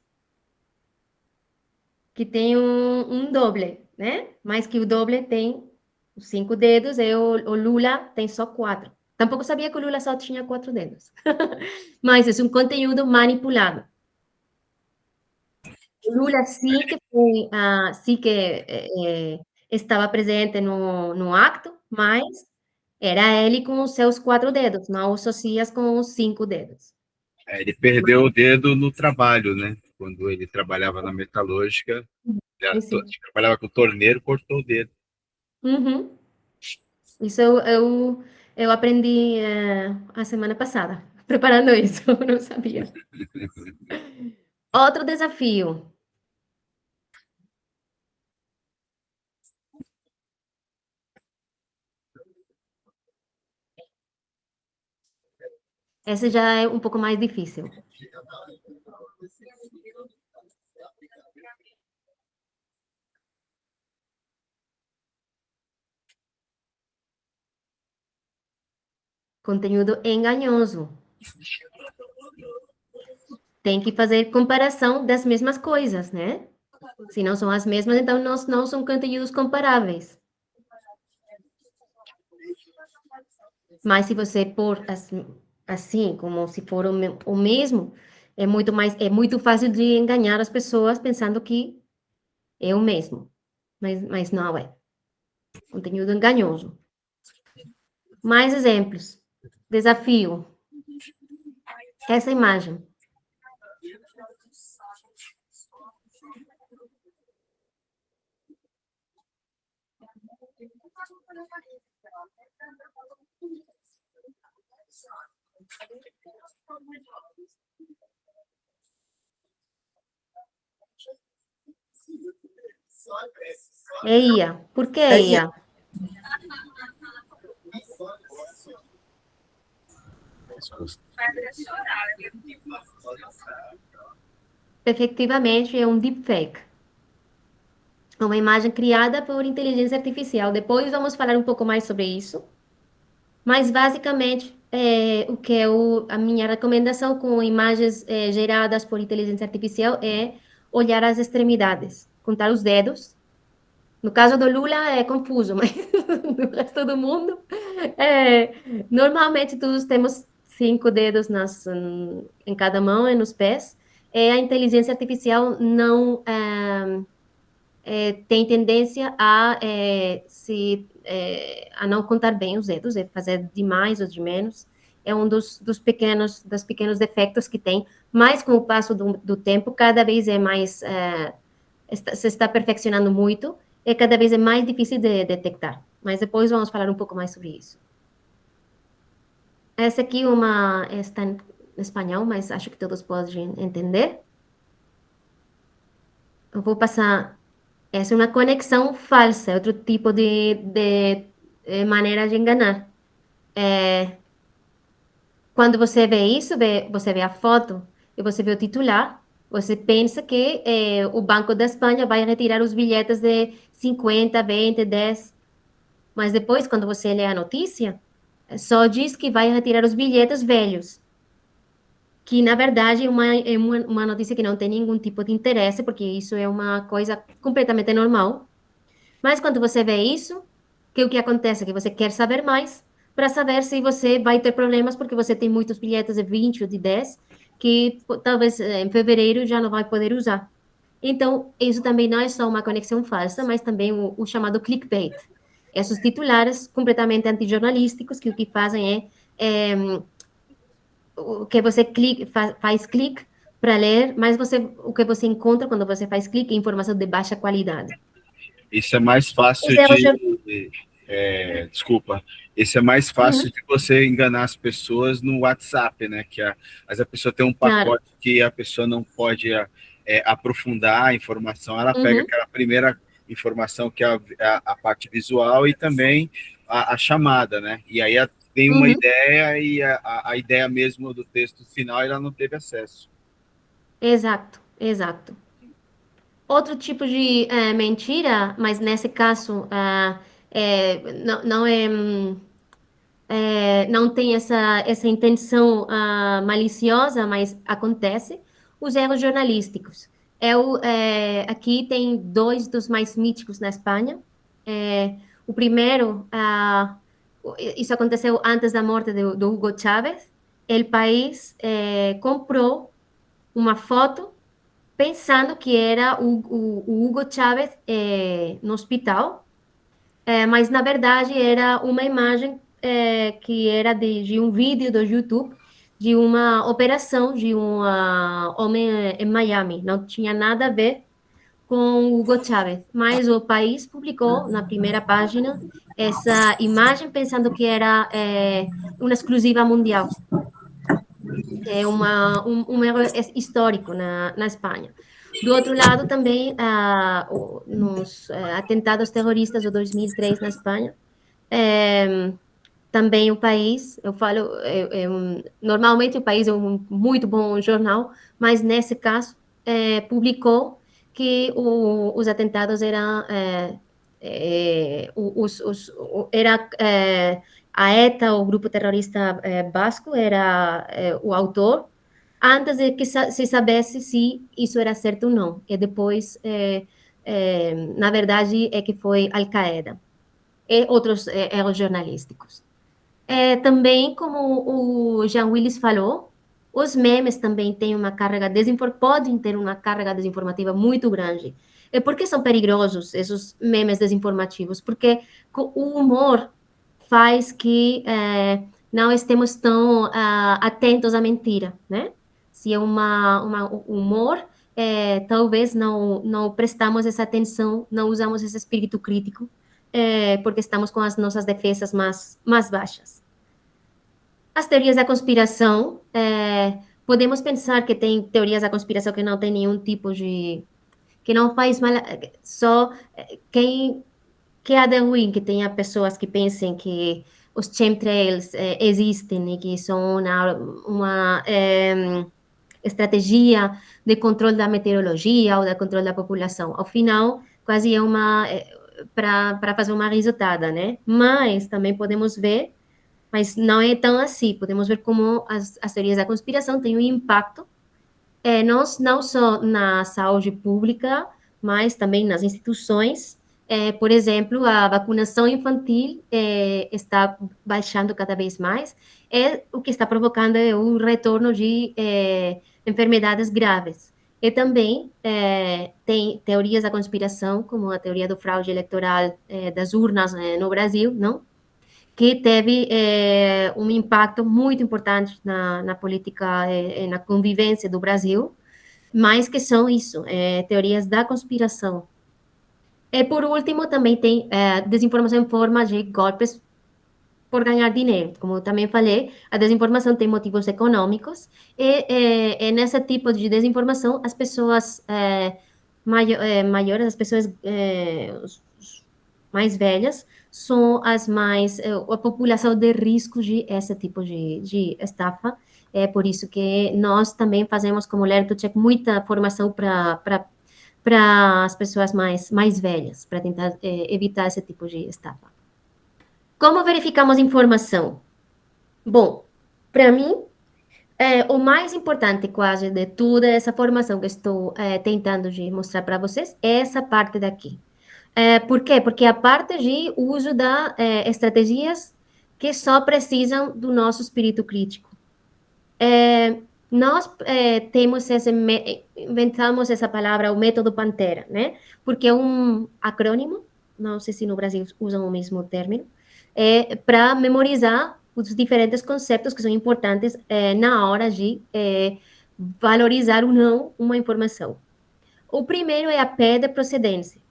que tem um doble, né? Mas que o doble tem os 5 dedos e o Lula tem só 4. Tampouco sabia que o Lula só tinha 4 dedos. Mas é um conteúdo manipulado. O Lula sim que foi, sim que estava presente no acto, mas era ele com os seus 4 dedos, não o Socias com os 5 dedos. Ele perdeu o dedo no trabalho, né? Quando ele trabalhava na metalúrgica, Sim. Trabalhava com torneiro, cortou o dedo. Uhum. Isso eu aprendi a semana passada, preparando isso, eu não sabia. Outro desafio. Esse já é um pouco mais difícil. Conteúdo engañoso. Tem que fazer comparação das mesmas coisas, né? Se não são as mesmas, então não são conteúdos comparáveis. Mas se você pôr assim, como se for o mesmo, é muito fácil de enganar as pessoas pensando que é o mesmo. Mas não é. Conteúdo engañoso. Mais exemplos. Desafio. Essa imagem. É IA. Por que é IA? Efetivamente, é um deepfake. É uma imagem criada por inteligência artificial. Depois vamos falar um pouco mais sobre isso. Mas, basicamente, o que a minha recomendação com imagens geradas por inteligência artificial é olhar as extremidades, contar os dedos. No caso do Lula é confuso, mas do resto do mundo, normalmente todos temos 5 dedos em cada mão e nos pés. A inteligência artificial não tem tendência a não contar bem os dedos, fazer de mais ou de menos. É um dos pequenos defeitos que tem, mas com o passo do tempo, cada vez é mais, se está perfeccionando muito, e cada vez é mais difícil de detectar. Mas depois vamos falar um pouco mais sobre isso. Essa aqui está em espanhol, mas acho que todos podem entender. Eu vou passar. Essa é uma conexão falsa, é outro tipo de maneira de enganar. Quando você vê isso, você vê a foto e você vê o titular, você pensa que o Banco da Espanha vai retirar os bilhetes de 50, 20, 10. Mas depois, quando você lê a notícia, só diz que vai retirar os bilhetes velhos. Que, na verdade, é uma notícia que não tem nenhum tipo de interesse, porque isso é uma coisa completamente normal. Mas quando você vê isso, o que acontece? Que você quer saber mais para saber se você vai ter problemas porque você tem muitos bilhetes de 20 ou de 10 que talvez em fevereiro já não vai poder usar. Então, isso também não é só uma conexão falsa, mas também o chamado clickbait. Esses titulares completamente antijornalísticos que o que fazem é o que você faz clique para ler, mas o que você encontra quando você faz clique é informação de baixa qualidade. Isso é mais fácil desculpa. Esse é mais fácil de você enganar as pessoas no WhatsApp, né? Mas a pessoa tem um pacote que a pessoa não pode aprofundar a informação, ela pega aquela primeira informação que é a parte visual e também a chamada, né? E aí tem uma ideia e a ideia mesmo do texto final ela não teve acesso. Exato, exato. Outro tipo de mentira, mas nesse caso não tem essa intenção maliciosa, mas acontece, os erros jornalísticos. Aqui tem 2 dos mais míticos na Espanha. O primeiro, isso aconteceu antes da morte do Hugo Chávez. O país comprou uma foto pensando que era o Hugo Chávez no hospital, mas na verdade era uma imagem que era de um vídeo do YouTube de uma operação de um homem em Miami. Não tinha nada a ver com Hugo Chávez, mas o país publicou na primeira página essa imagem pensando que era uma exclusiva mundial. É um erro histórico na Espanha. Do outro lado, também, nos atentados terroristas de 2003 na Espanha, também o país, eu falo, normalmente o país é um muito bom jornal, mas nesse caso publicou que os atentados eram a ETA, o grupo terrorista basco, era o autor, antes de que se soubesse se isso era certo ou não. E depois, na verdade, é que foi Al-Qaeda e outros erros jornalísticos. Também, como o Jean Willis falou, os memes também têm uma carga podem ter uma carga desinformativa muito grande. E por que são perigosos esses memes desinformativos? Porque o humor faz que não estemos tão atentos à mentira, né? Se é um humor, talvez não prestamos essa atenção, não usamos esse espírito crítico, porque estamos com as nossas defesas mais baixas. As teorias da conspiração, podemos pensar que tem teorias da conspiração que não tem nenhum tipo de... que não faz mal, só quem que há de ruim que tenha pessoas que pensem que os chemtrails existem e que são uma estratégia de controle da meteorologia ou de controle da população. Ao final, quase é para fazer uma risotada, né? Mas também podemos ver, mas não é tão assim, podemos ver como as teorias da conspiração têm um impacto, não só na saúde pública, mas também nas instituições. Por exemplo, a vacunação infantil está baixando cada vez mais, o que está provocando o retorno de enfermidades graves. E também tem teorias da conspiração, como a teoria do fraude eleitoral das urnas no Brasil, não? Que teve um impacto muito importante na política, na convivência do Brasil, mas que são isso, teorias da conspiração. E, por último, também tem desinformação em forma de golpes por ganhar dinheiro. Como eu também falei, a desinformação tem motivos econômicos, e nesse tipo de desinformação, as pessoas maiores, as pessoas mais velhas, são as mais, a população de risco de esse tipo de estafa. É por isso que nós também fazemos, como Lerto Check, muita formação para as pessoas mais velhas, para tentar evitar esse tipo de estafa. Como verificamos informação? Bom, para mim, o mais importante quase de toda essa formação que estou tentando de mostrar para vocês é essa parte daqui. Por quê? Porque a parte de uso das estratégias que só precisam do nosso espírito crítico. Nós inventamos essa palavra, o método Pantera, né? Porque é um acrônimo, não sei se no Brasil usam o mesmo término, para memorizar os diferentes conceitos que são importantes na hora de valorizar ou não uma informação. O primeiro é a P de procedência.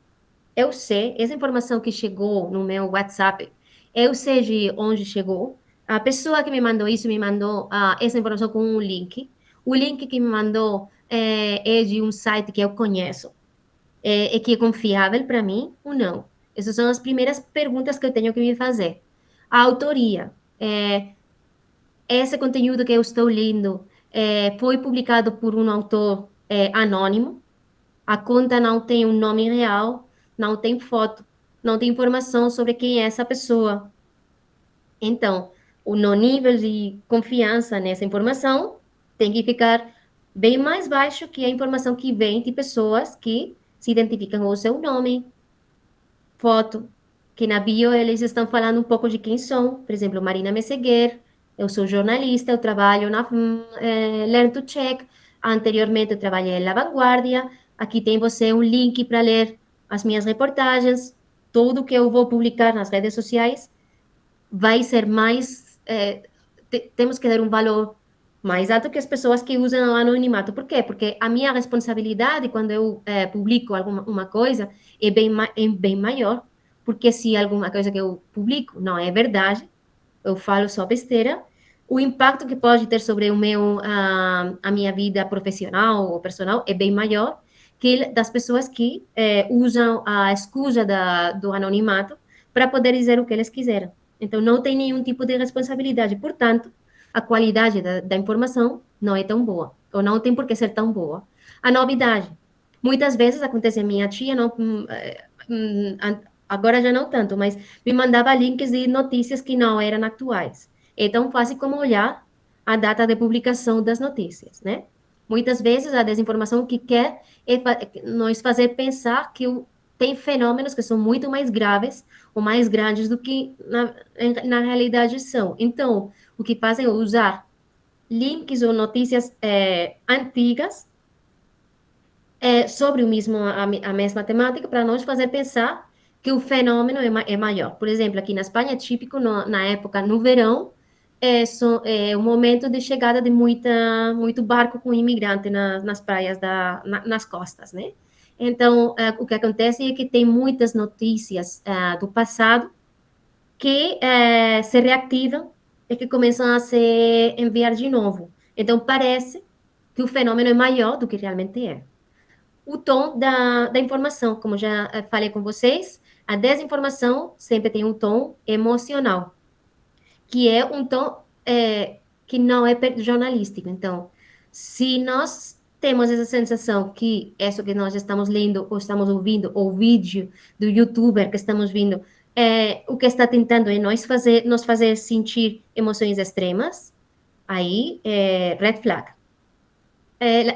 Eu sei, essa informação que chegou no meu WhatsApp, eu sei de onde chegou. A pessoa que me mandou isso me mandou essa informação com um link. O link que me mandou é de um site que eu conheço, e que é confiável para mim ou não. Essas são as primeiras perguntas que eu tenho que me fazer. A autoria. Esse conteúdo que eu estou lendo foi publicado por um autor anônimo. A conta não tem um nome real, não tem foto, não tem informação sobre quem é essa pessoa. Então, o nível de confiança nessa informação tem que ficar bem mais baixo que a informação que vem de pessoas que se identificam com o seu nome, foto, que na bio eles estão falando um pouco de quem são. Por exemplo, Marina Messeguer, eu sou jornalista, eu trabalho na Learn to Check, anteriormente eu trabalhei na Vanguardia. Aqui tem você um link para ler as minhas reportagens, tudo que eu vou publicar nas redes sociais vai ser mais... temos que dar um valor mais alto que as pessoas que usam o anonimato. Por quê? Porque a minha responsabilidade quando eu publico uma coisa é bem maior, porque se alguma coisa que eu publico não é verdade, eu falo só besteira, o impacto que pode ter sobre a minha vida profissional ou personal é bem maior que das pessoas que usam a excusa do anonimato para poder dizer o que eles quiserem. Então, não tem nenhum tipo de responsabilidade. Portanto, a qualidade da informação não é tão boa, ou não tem por que ser tão boa. A novidade. Muitas vezes acontece, minha tia não, agora já não tanto, mas me mandava links de notícias que não eram atuais. É tão fácil como olhar a data de publicação das notícias, né? Muitas vezes a desinformação que quer nos fazer pensar que tem fenômenos que são muito mais graves ou mais grandes do que na realidade são. Então, o que fazem é usar links ou notícias antigas sobre a mesma temática para nos fazer pensar que o fenômeno é maior. Por exemplo, aqui na Espanha é típico, na época, no verão, é o momento de chegada de muito barco com imigrante nas praias, nas costas, né? Então, o que acontece é que tem muitas notícias do passado que se reativam e que começam a se enviar de novo. Então, parece que o fenômeno é maior do que realmente é. O tom da informação, como já falei com vocês, a desinformação sempre tem um tom emocional, que é um tom que não é jornalístico. Então, se nós temos essa sensação que isso que nós estamos lendo ou estamos ouvindo, ou vídeo do youtuber que estamos vendo, o que está tentando é nos fazer sentir emoções extremas, aí red flag.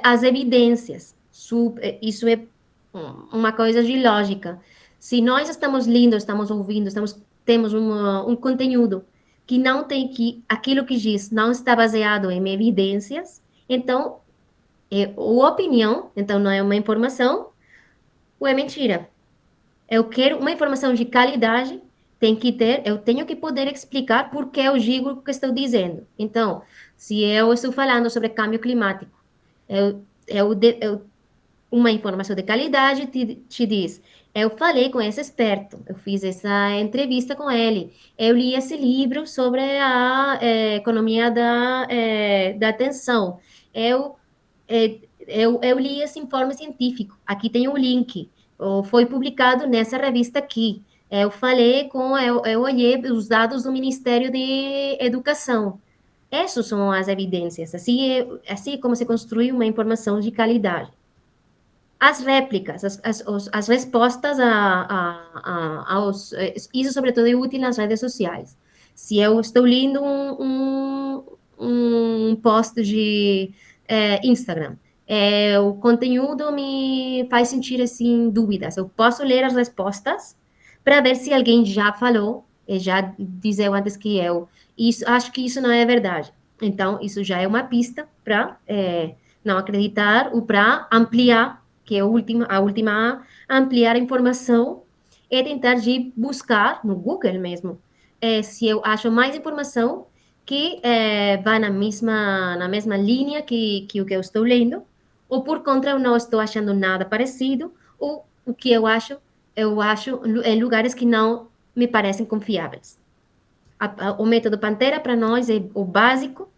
As evidências, isso é uma coisa de lógica. Se nós estamos lendo, estamos ouvindo, temos um conteúdo que não tem aquilo que diz não está baseado em evidências, então é ou opinião, então não é uma informação, ou é mentira. Eu quero uma informação de qualidade, eu tenho que poder explicar por que eu digo o que estou dizendo. Então, se eu estou falando sobre câmbio climático, uma informação de qualidade te diz, eu falei com esse experto, eu fiz essa entrevista com ele, eu li esse livro sobre a economia da atenção, eu li esse informe científico, aqui tem um link, foi publicado nessa revista aqui, eu olhei os dados do Ministério de Educação. Essas são as evidências, assim é como se construi uma informação de qualidade. As réplicas, as respostas isso sobretudo é útil nas redes sociais. Se eu estou lendo um post de Instagram, o conteúdo me faz sentir assim dúvidas. Eu posso ler as respostas para ver se alguém já falou, e já dizeu antes que eu. Acho que isso não é verdade. Então, isso já é uma pista para não acreditar ou para ampliar, que é a última ampliar a informação é tentar de buscar no Google mesmo, se eu acho mais informação que vai na mesma linha que o que eu estou lendo, ou por contra eu não estou achando nada parecido, ou o que eu acho em lugares que não me parecem confiáveis. O método Pantera para nós é o básico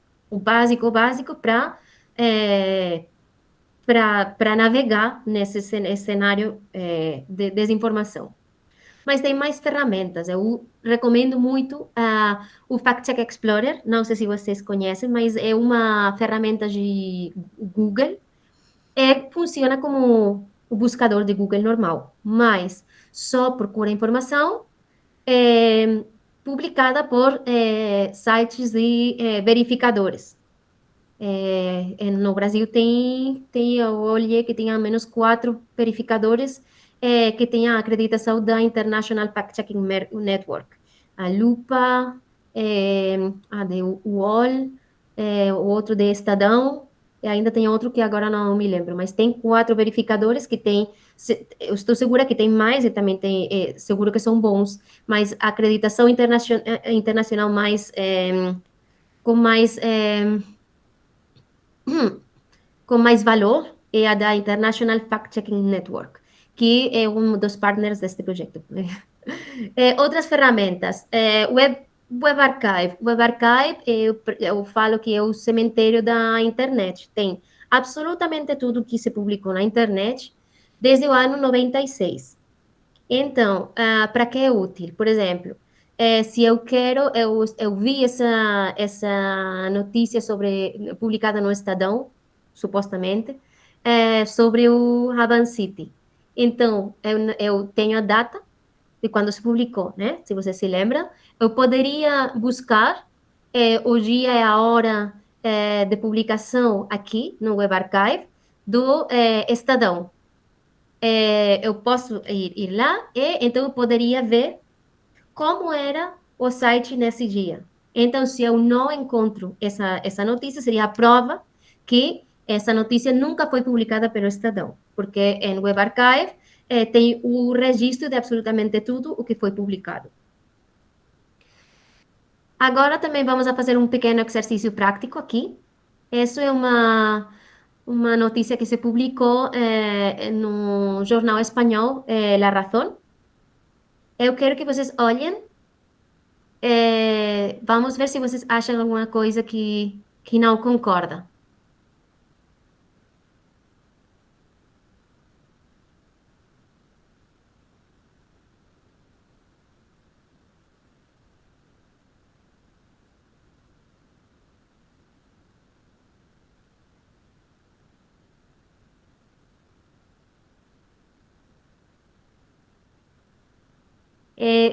para navegar nesse cenário de desinformação. Mas tem mais ferramentas. Eu recomendo muito o Fact Check Explorer. Não sei se vocês conhecem, mas é uma ferramenta de Google. Funciona como o buscador de Google normal, mas só procura informação publicada por sites de verificadores. No Brasil eu olhei que tem ao menos 4 verificadores que têm a acreditação da International Fact Checking Network. A Lupa, a de UOL, o outro de Estadão, e ainda tem outro que agora não me lembro, mas tem 4 verificadores que tem, eu estou segura que tem mais e também tem, seguro que são bons, mas a acreditação internacional mais, com mais com mais valor é a da International Fact-Checking Network, que é um dos partners deste projeto. Outras ferramentas, Web Archive. Web Archive, eu falo que é o cemitério da internet. Tem absolutamente tudo que se publicou na internet desde o ano 96. Então, para que é útil? Por exemplo, se eu quero, eu vi essa notícia publicada no Estadão, supostamente, sobre o Havan City. Então, eu tenho a data de quando se publicou, né? Se você se lembra, eu poderia buscar o dia e a hora de publicação aqui no Web Archive do Estadão. Eu posso ir lá e então eu poderia ver como era o site nesse dia. Então, se eu não encontro essa notícia, seria a prova que essa notícia nunca foi publicada pelo Estadão, porque em Web Archive tem o registro de absolutamente tudo o que foi publicado. Agora também vamos a fazer um pequeno exercício prático aqui. Isso é uma notícia que se publicou no jornal espanhol La Razón. Eu quero que vocês olhem. Vamos ver se vocês acham alguma coisa que não concorda.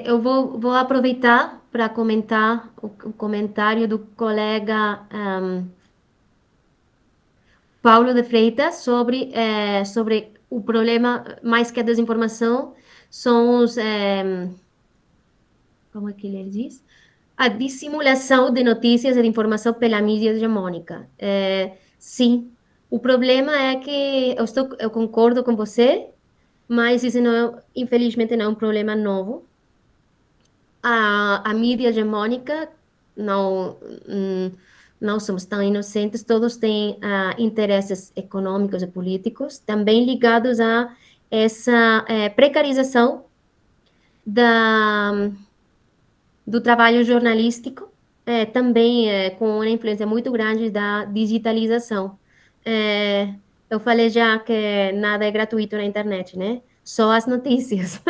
Eu vou aproveitar para comentar o comentário do colega Paulo de Freitas sobre o problema, mais que a desinformação, são como é que ele diz? A dissimulação de notícias e de informação pela mídia hegemônica. Sim, o problema é que eu concordo com você, mas isso não, infelizmente não é um problema novo. A mídia hegemônica não, não somos tão inocentes, todos têm interesses econômicos e políticos, também ligados a essa precarização do trabalho jornalístico, também com uma influência muito grande da digitalização. Eu falei já que nada é gratuito na internet, né? Só as notícias.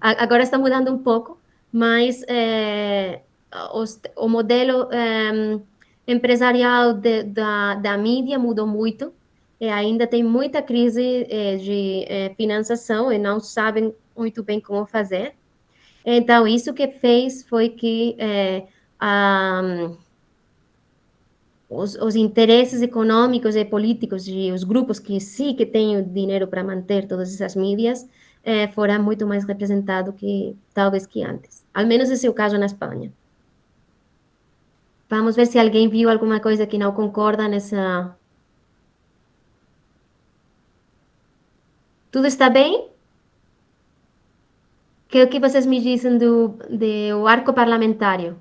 Agora está mudando um pouco, mas o modelo empresarial da mídia mudou muito, e ainda tem muita crise de financiação e não sabem muito bem como fazer. Então, isso que fez foi que os interesses econômicos e políticos e os grupos que sim que têm o dinheiro para manter todas essas mídias foram muito mais representados que talvez que antes. Ao menos esse é o caso na Espanha. Vamos ver se alguém viu alguma coisa que não concorda nessa. Tudo está bem? O que vocês me dizem do arco parlamentário?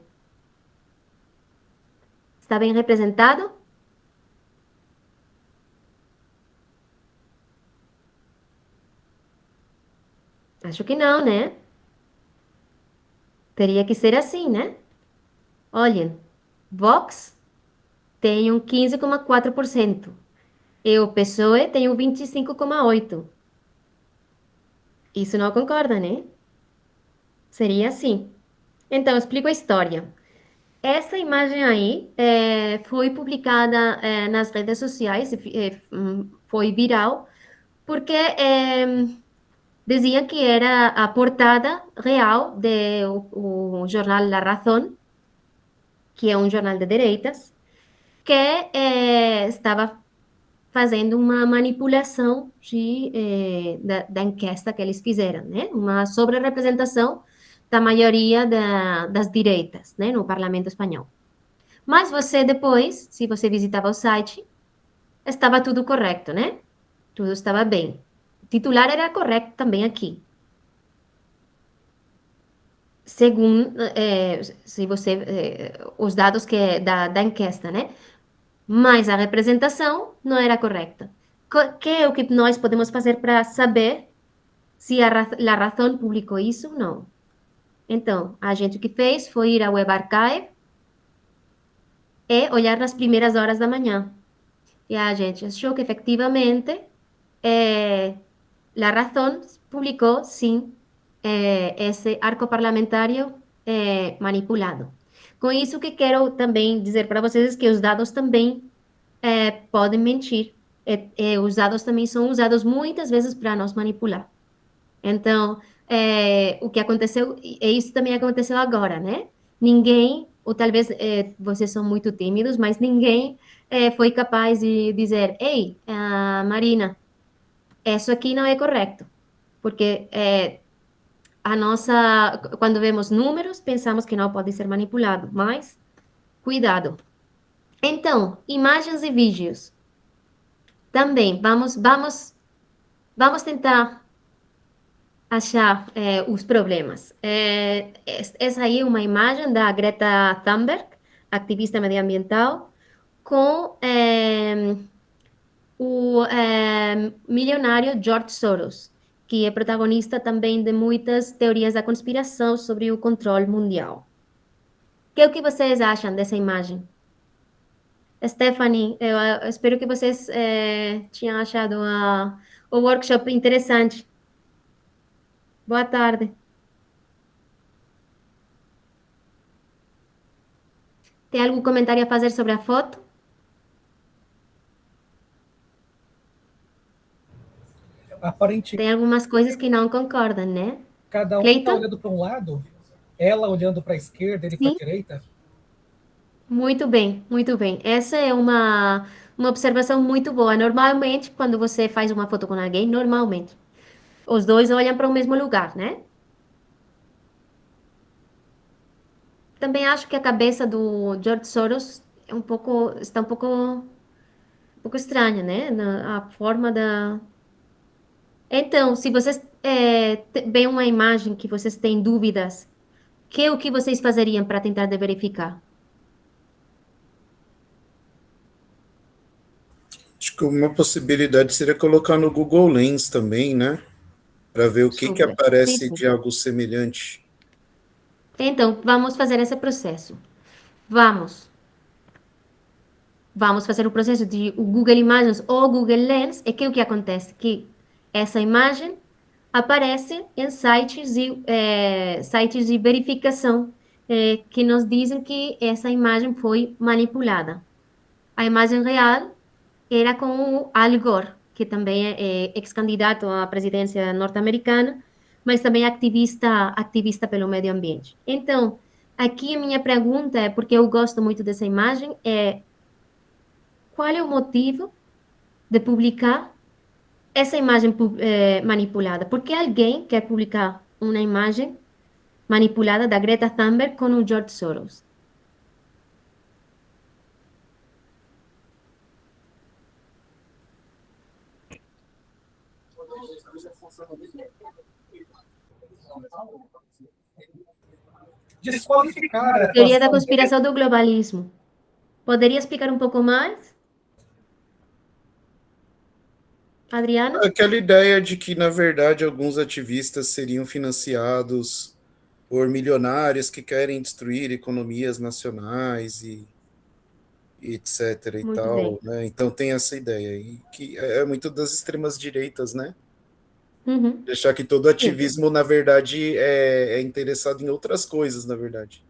Está bem representado? Acho que não, né? Teria que ser assim, né? Olhem, Vox tem um 15,4% e o PSOE tem um 25,8%. Isso não concorda, né? Seria assim. Então, eu explico a história. Essa imagem aí foi publicada nas redes sociais, foi viral, porque dizia que era a portada real do jornal La Razón, que é um jornal de direitas, que estava fazendo uma manipulação da enquesta que eles fizeram, né? Uma sobre-representação da maioria das direitas, né? No parlamento espanhol. Mas você depois, se você visitava o site, estava tudo correto, né? Tudo estava bem. O titular era correto também aqui. Segundo, se você, os dados da enquesta, né? mas a representação não era correta. Que é o que nós podemos fazer para saber se a razão publicou isso ou não? Então, a gente o que fez foi ir ao Web Archive e olhar nas primeiras horas da manhã. E a gente achou que, efetivamente, a razão publicou, sim, esse arco parlamentário manipulado. Com isso que quero também dizer para vocês que os dados também podem mentir. Os dados também são usados muitas vezes para nos manipular. Então, o que aconteceu, e isso também aconteceu agora, né? Ninguém, ou talvez vocês são muito tímidos, mas ninguém foi capaz de dizer: Ei, Marina, isso aqui não é correto. Porque quando vemos números, pensamos que não pode ser manipulado, mas cuidado. Então, imagens e vídeos. Também, vamos tentar achar os problemas. Essa aí é uma imagem da Greta Thunberg, ativista medioambiental, com o milionário George Soros, que é protagonista também de muitas teorias da conspiração sobre o controle mundial. O que é o que vocês acham dessa imagem? Stephanie, eu espero que vocês tenham achado o workshop interessante. Boa tarde. Tem algum comentário a fazer sobre a foto? Aparentemente, Tem algumas coisas que não concordam, né? cada um está Cleiton? olhando para um lado, ela olhando para a esquerda, ele para a Sim, direita. muito bem, muito bem. Essa é uma observação muito boa. Normalmente, quando você faz uma foto com alguém, normalmente, os dois olham para o mesmo lugar, né? Também acho que a cabeça do George Soros está um pouco estranha, né? A forma da. Então, se vocês veem uma imagem que vocês têm dúvidas, o que vocês fazeriam para tentar de verificar? Acho que uma possibilidade seria colocar no Google Lens também, né? Para ver o que Super. Sim, aparece sim. de algo semelhante. Então, vamos fazer esse processo. Vamos fazer o processo de o Google Imagens ou Google Lens. E que o que acontece? Que essa imagem aparece em sites de verificação que nos dizem que essa imagem foi manipulada. A imagem real era com o Al Gore, que também é ex-candidato à presidência norte-americana, mas também ativista pelo meio ambiente. Então, aqui a minha pergunta é, porque eu gosto muito dessa imagem, qual é o motivo de publicar essa imagem manipulada? Por que alguém quer publicar uma imagem manipulada da Greta Thunberg com o George Soros? Desqualificar a Teoria da atuação dele. conspiração do globalismo. Poderia explicar um pouco mais? Adriana? Aquela ideia de que, na verdade, alguns ativistas seriam financiados por milionários que querem destruir economias nacionais e etc. e Muito bem. tal, né? Então tem essa ideia, e que é muito das extremas direitas, né? Uhum. Deixar que todo ativismo, na verdade, é interessado em outras coisas, na verdade.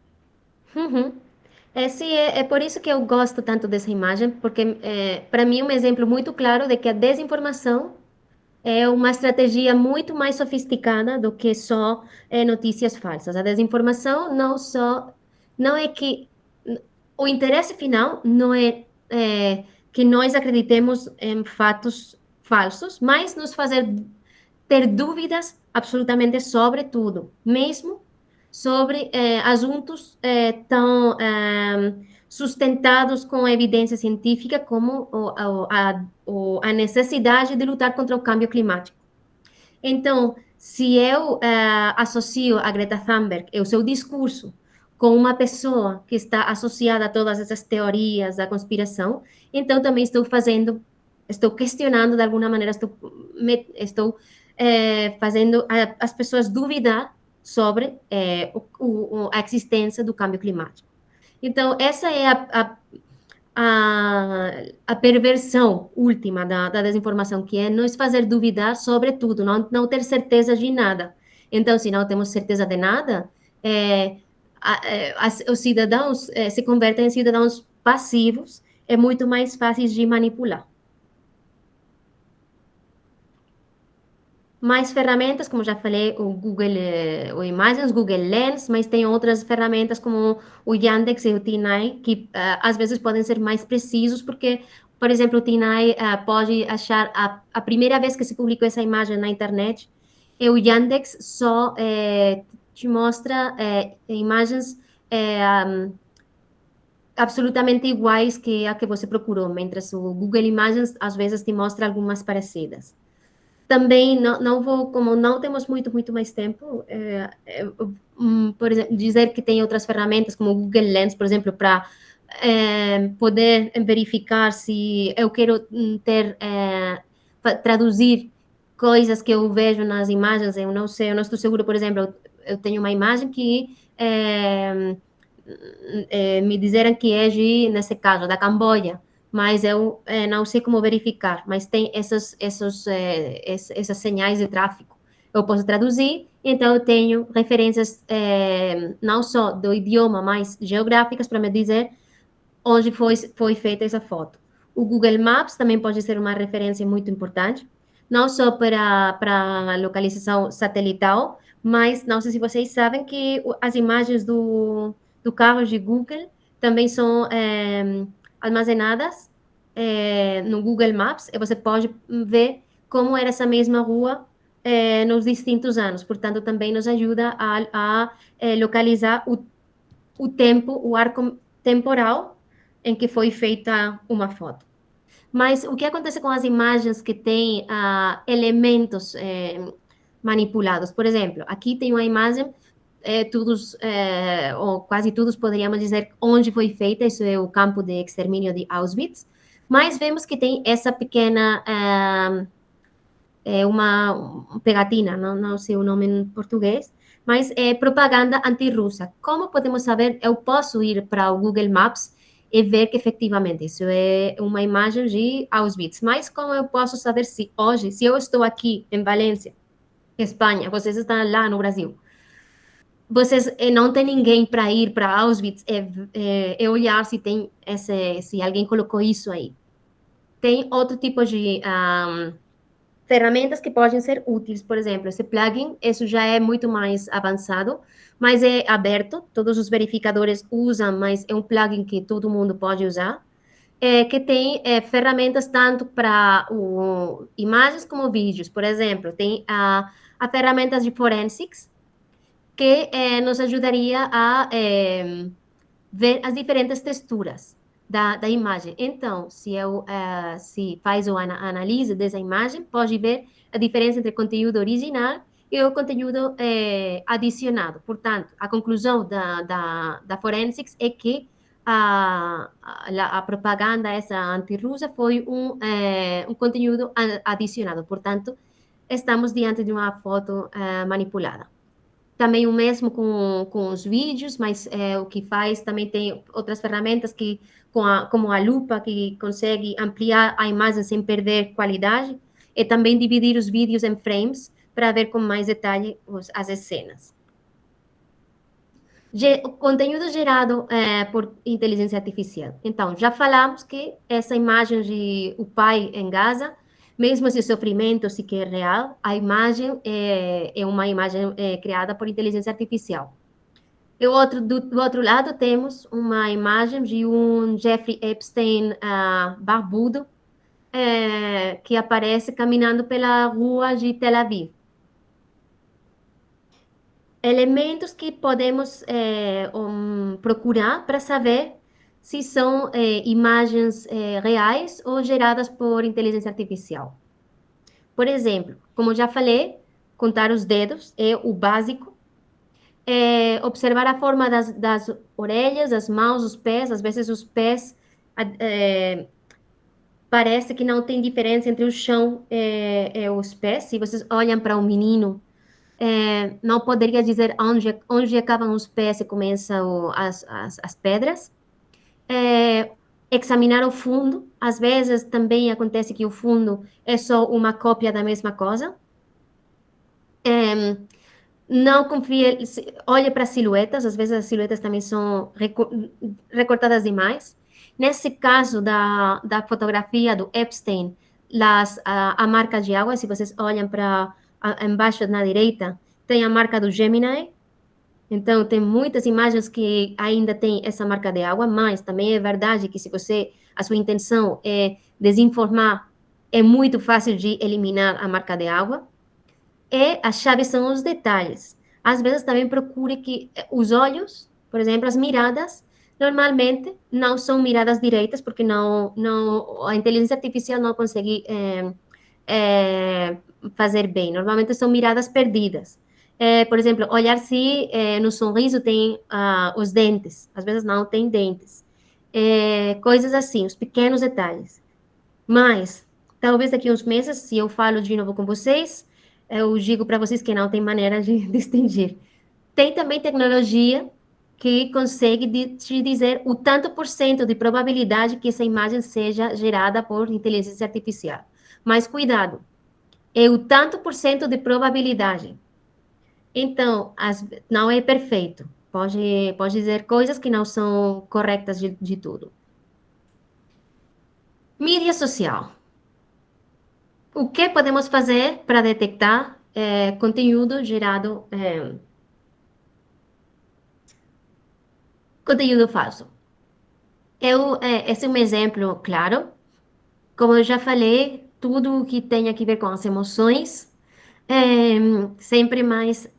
Uhum. Sim, é por isso que eu gosto tanto dessa imagem, porque para mim é um exemplo muito claro de que a desinformação é uma estratégia muito mais sofisticada do que só notícias falsas. A desinformação não é que o interesse final não é que nós acreditemos em fatos falsos, mas nos fazer ter dúvidas absolutamente sobre tudo, mesmo sobre assuntos tão sustentados com evidência científica como a necessidade de lutar contra o câmbio climático. Então, se eu associo a Greta Thunberg e o seu discurso com uma pessoa que está associada a todas essas teorias da conspiração, então também estou questionando de alguma maneira, estou fazendo as pessoas duvidar sobre a existência do câmbio climático. Então, essa é a perversão última da desinformação, que é nos fazer duvidar sobre tudo, não ter certeza de nada. Então, se não temos certeza de nada, os cidadãos se convertem em cidadãos passivos, é muito mais fácil de manipular. Mais ferramentas, como já falei, o Google, o Imagens, Google Lens, mas tem outras ferramentas como o Yandex e o TinEye, que às vezes podem ser mais precisos, porque, por exemplo, o TinEye pode achar a primeira vez que se publicou essa imagem na internet, e o Yandex só te mostra imagens absolutamente iguais que a que você procurou, mientras o Google Imagens às vezes te mostra algumas parecidas. Também não vou, como não temos muito mais tempo, por exemplo, dizer que tem outras ferramentas como o Google Lens, por exemplo, para poder verificar se eu quero traduzir coisas que eu vejo nas imagens, eu não sei, eu não estou seguro, por exemplo, eu tenho uma imagem que me disseram que é nesse caso, da Camboja, mas eu não sei como verificar, mas tem essas señais de tráfego. Eu posso traduzir, então eu tenho referências não só do idioma, mas geográficas para me dizer onde foi feita essa foto. O Google Maps também pode ser uma referência muito importante, não só para localização satelital, mas não sei se vocês sabem que as imagens do carro de Google também são armazenadas no Google Maps, e você pode ver como era essa mesma rua nos distintos anos. Portanto, também nos ajuda a localizar o tempo, o arco temporal em que foi feita uma foto. Mas o que acontece com as imagens que têm elementos manipulados? Por exemplo, aqui tem uma imagem, todos, ou quase todos poderíamos dizer onde foi feita, isso é o campo de extermínio de Auschwitz, mas vemos que tem essa pequena, uma pegatina, não sei o nome em português, mas é propaganda anti-russa. Como podemos saber? Eu posso ir para o Google Maps e ver que efetivamente isso é uma imagem de Auschwitz, mas como eu posso saber se hoje, se eu estou aqui em Valência, Espanha, vocês estão lá no Brasil, vocês não tem ninguém para ir para Auschwitz e olhar se tem se alguém colocou isso aí. Tem outro tipo de ferramentas que podem ser úteis, por exemplo, esse plugin, isso já é muito mais avançado, mas é aberto, todos os verificadores usam, mas é um plugin que todo mundo pode usar, que tem ferramentas tanto para imagens como vídeos. Por exemplo, tem a ferramentas de forensics, que nos ajudaria a ver as diferentes texturas da imagem. Então, se faz a análise dessa imagem, pode ver a diferença entre o conteúdo original e o conteúdo adicionado. Portanto, a conclusão da forensics é que a propaganda essa anti-russa foi um conteúdo adicionado. Portanto, estamos diante de uma foto manipulada. Também o mesmo com os vídeos, mas o que faz também tem outras ferramentas como a lupa, que consegue ampliar a imagem sem perder qualidade, e também dividir os vídeos em frames para ver com mais detalhe as cenas. O conteúdo gerado por inteligência artificial. Então, já falamos que essa imagem de o pai em Gaza, mesmo se o sofrimento sequer é real, a imagem é uma imagem criada por inteligência artificial. E do outro lado, temos uma imagem de um Jeffrey Epstein barbudo, que aparece caminhando pela rua de Tel Aviv. Elementos que podemos procurar para saber se são imagens reais ou geradas por inteligência artificial. Por exemplo, como já falei, contar os dedos é o básico. observar a forma das orelhas, das mãos, os pés. Às vezes os pés parece que não tem diferença entre o chão e os pés. Se vocês olham para um menino, não poderia dizer onde acabam os pés e começam as pedras. Examinar o fundo. Às vezes também acontece que o fundo é só uma cópia da mesma coisa. Não confie, olhe para silhuetas, às vezes as silhuetas também são recortadas demais. Nesse caso da fotografia do Epstein, a marca de água, se vocês olham para embaixo na direita, tem a marca do Gemini. Então, tem muitas imagens que ainda tem essa marca de água, mas também é verdade que se a sua intenção é desinformar, é muito fácil de eliminar a marca de água. E a chave são os detalhes. Às vezes também procure que os olhos, por exemplo, as miradas, normalmente não são miradas direitas, porque a inteligência artificial não consegue fazer bem. Normalmente são miradas perdidas. Por exemplo, olhar se no sorriso tem os dentes. Às vezes não tem dentes. Coisas assim, os pequenos detalhes. Mas, talvez daqui a uns meses, se eu falo de novo com vocês, eu digo para vocês que não tem maneira de distinguir. Tem também tecnologia que consegue te dizer o tanto por cento de probabilidade que essa imagem seja gerada por inteligência artificial. Mas cuidado, é o tanto por cento de probabilidade. Então, não é perfeito. Pode dizer coisas que não são corretas de tudo. Mídia social. O que podemos fazer para detectar conteúdo gerado, conteúdo falso? Esse é um exemplo claro. Como eu já falei, tudo o que tem a ver com as emoções, sempre mais...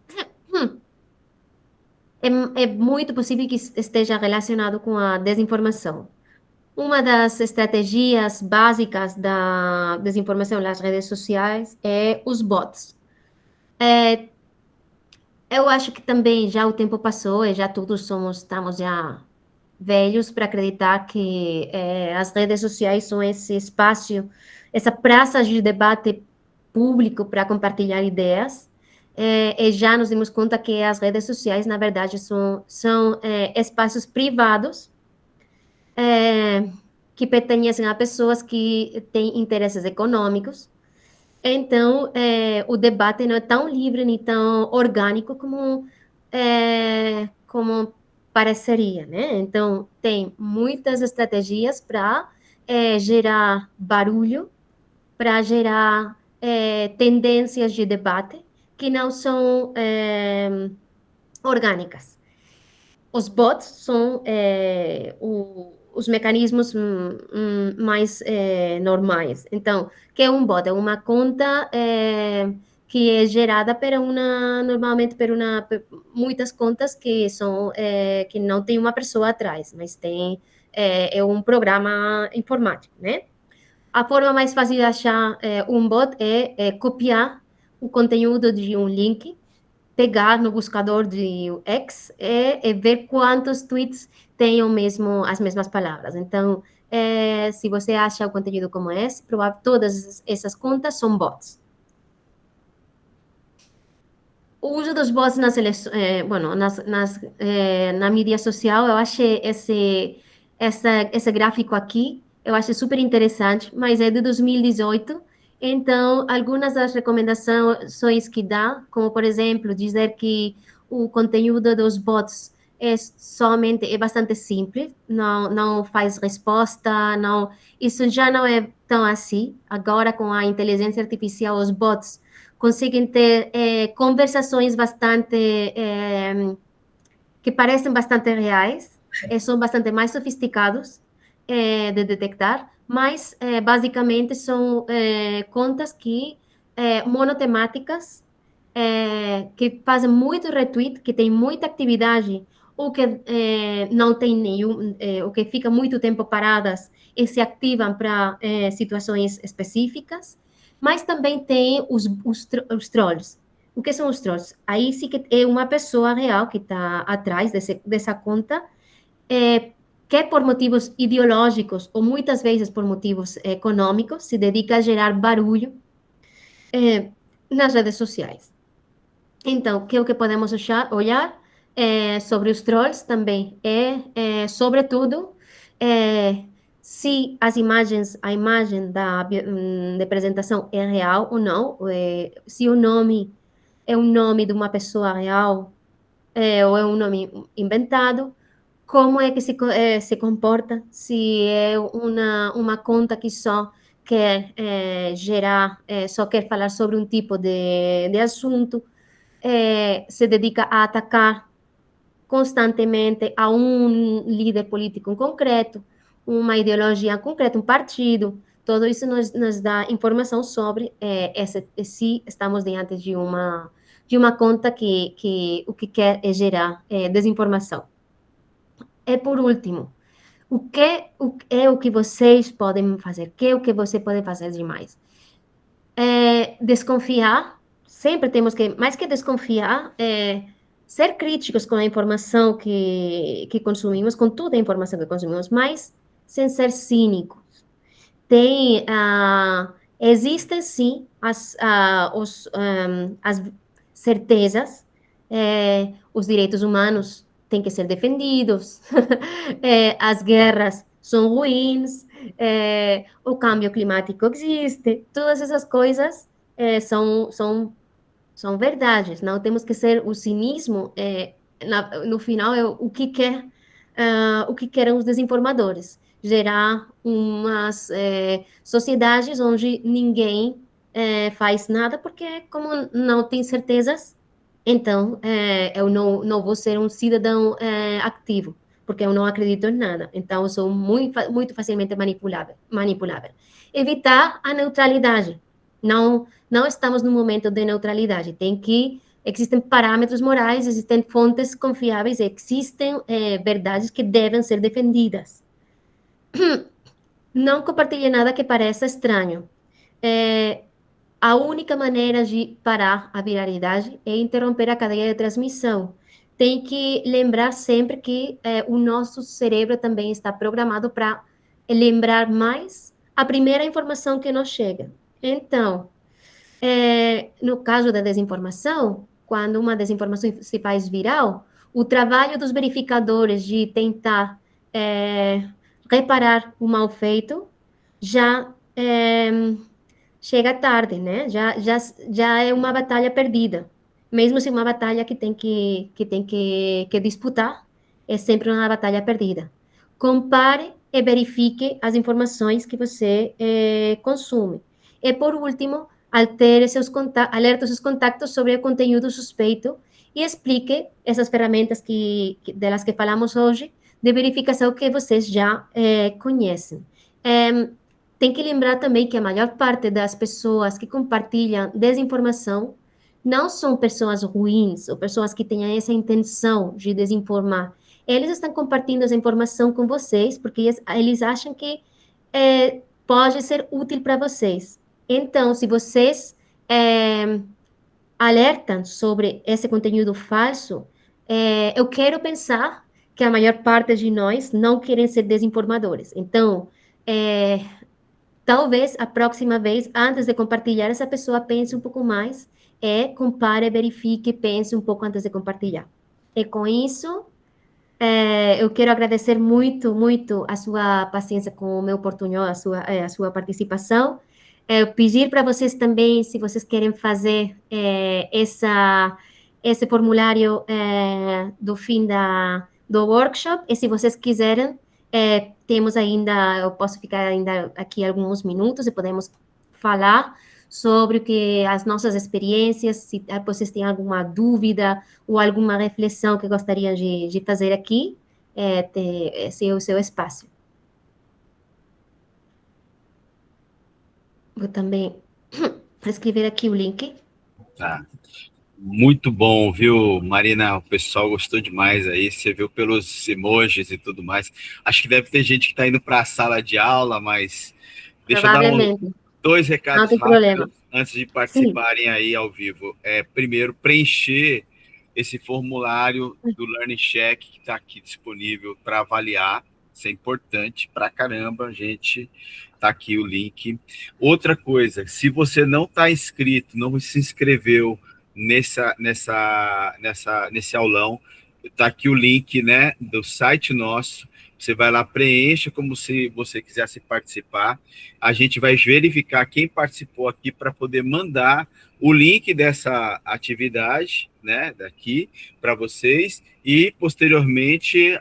É muito possível que esteja relacionado com a desinformação. Uma das estratégias básicas da desinformação nas redes sociais é os bots. Eu acho que também já o tempo passou e já todos estamos já velhos para acreditar que as redes sociais são esse espaço, essa praça de debate público para compartilhar ideias. E já nos dimos conta que as redes sociais, na verdade, são espaços privados que pertencem a pessoas que têm interesses econômicos. Então, o debate não é tão livre nem tão orgânico como pareceria, né? Então, tem muitas estratégias para gerar barulho, para gerar tendências de debate que não são orgânicas. Os bots são os mecanismos mais normais. Então, o que é um bot? É uma conta que é gerada normalmente por muitas contas que são que não tem uma pessoa atrás, mas tem um programa informático, né? A forma mais fácil de achar um bot é copiar o conteúdo de um link, pegar no buscador de X e ver quantos tweets têm as mesmas palavras. Então, se você acha o conteúdo como esse, provavelmente todas essas contas são bots. O uso dos bots na mídia social, eu achei esse gráfico aqui, eu achei super interessante, mas é de 2018. Então, algumas das recomendações que dá, como, por exemplo, dizer que o conteúdo dos bots é bastante simples, não faz resposta, isso já não é tão assim. Agora, com a inteligência artificial, os bots conseguem ter conversações que parecem bastante reais, são bastante mais sofisticados de detectar, mas basicamente são contas monotemáticas que fazem muito retweet, que tem muita atividade, ou que não tem nenhum, ou que ficam muito tempo paradas e se ativam para situações específicas, mas também tem os trolls. O que são os trolls? Aí sim que é uma pessoa real que está atrás dessa conta, que por motivos ideológicos ou muitas vezes por motivos econômicos se dedica a gerar barulho nas redes sociais. Então, o que podemos olhar sobre os trolls também sobretudo, se a imagem da apresentação é real ou não, se o nome é um nome de uma pessoa real ou é um nome inventado, como é que se comporta, se é uma conta que só quer gerar, só quer falar sobre um tipo de assunto, se dedica a atacar constantemente a um líder político em concreto, uma ideologia concreta, um partido. Tudo isso nos dá informação sobre se estamos diante de uma conta que o que quer é gerar desinformação. E por último, o que vocês podem fazer? O que você pode fazer demais? Desconfiar, sempre temos que, mais que desconfiar, ser críticos com a informação que consumimos, com toda a informação que consumimos, mas sem ser cínicos. Existem sim as certezas, os direitos humanos têm que ser defendidos, as guerras são ruins, o câmbio climático existe, todas essas coisas são verdades, não temos que ser o cinismo, no final é o que querem os desinformadores, gerar umas sociedades onde ninguém faz nada, porque como não tem certezas, então eu não vou ser um cidadão ativo, porque eu não acredito em nada, então eu sou muito facilmente manipulável. Evitar a neutralidade, não estamos no momento de neutralidade, existem parâmetros morais, existem fontes confiáveis, existem verdades que devem ser defendidas. Não compartilhe nada que pareça estranho. A única maneira de parar a viralidade é interromper a cadeia de transmissão. Tem que lembrar sempre que o nosso cérebro também está programado para lembrar mais a primeira informação que nos chega. Então, no caso da desinformação, quando uma desinformação se faz viral, o trabalho dos verificadores de tentar reparar o mal feito já chega tarde, né? Já é uma batalha perdida. Mesmo se uma batalha que tem que disputar, é sempre uma batalha perdida. Compare e verifique as informações que você consome. E, por último, alerte seus contatos sobre o conteúdo suspeito e explique essas ferramentas delas que falamos hoje, de verificação que vocês já conhecem. Tem que lembrar também que a maior parte das pessoas que compartilham desinformação não são pessoas ruins ou pessoas que tenham essa intenção de desinformar. Eles estão compartilhando essa informação com vocês porque eles acham que pode ser útil para vocês. Então, se vocês alertam sobre esse conteúdo falso, eu quero pensar que a maior parte de nós não querem ser desinformadores. Então, talvez a próxima vez, antes de compartilhar, essa pessoa pense um pouco mais, compare, verifique, pense um pouco antes de compartilhar. E com isso, eu quero agradecer muito, muito a sua paciência com o meu portunhol, a sua participação. Pedir para vocês também, se vocês querem fazer esse formulário do fim do workshop, e se vocês quiserem, temos ainda, eu posso ficar ainda aqui alguns minutos e podemos falar sobre as nossas experiências, se vocês têm alguma dúvida ou alguma reflexão que gostariam de fazer aqui, esse é o seu espaço. Vou também escrever aqui o link. Tá. Muito bom, viu, Marina? O pessoal gostou demais aí, você viu pelos emojis e tudo mais. Acho que deve ter gente que está indo para a sala de aula, mas deixa eu dar dois recados não tem rápidos problema. antes de Sim. participarem aí ao vivo, primeiro preencher esse formulário do Learning Check que está aqui disponível para avaliar. Isso é importante pra caramba, gente. Tá aqui o link. Outra coisa, se você não está inscrito, não se inscreveu nesse aulão, tá aqui o link, né, do site nosso. Você vai lá, preencha como se você quisesse participar. A gente vai verificar quem participou aqui para poder mandar o link dessa atividade, né, daqui, para vocês, e, posteriormente,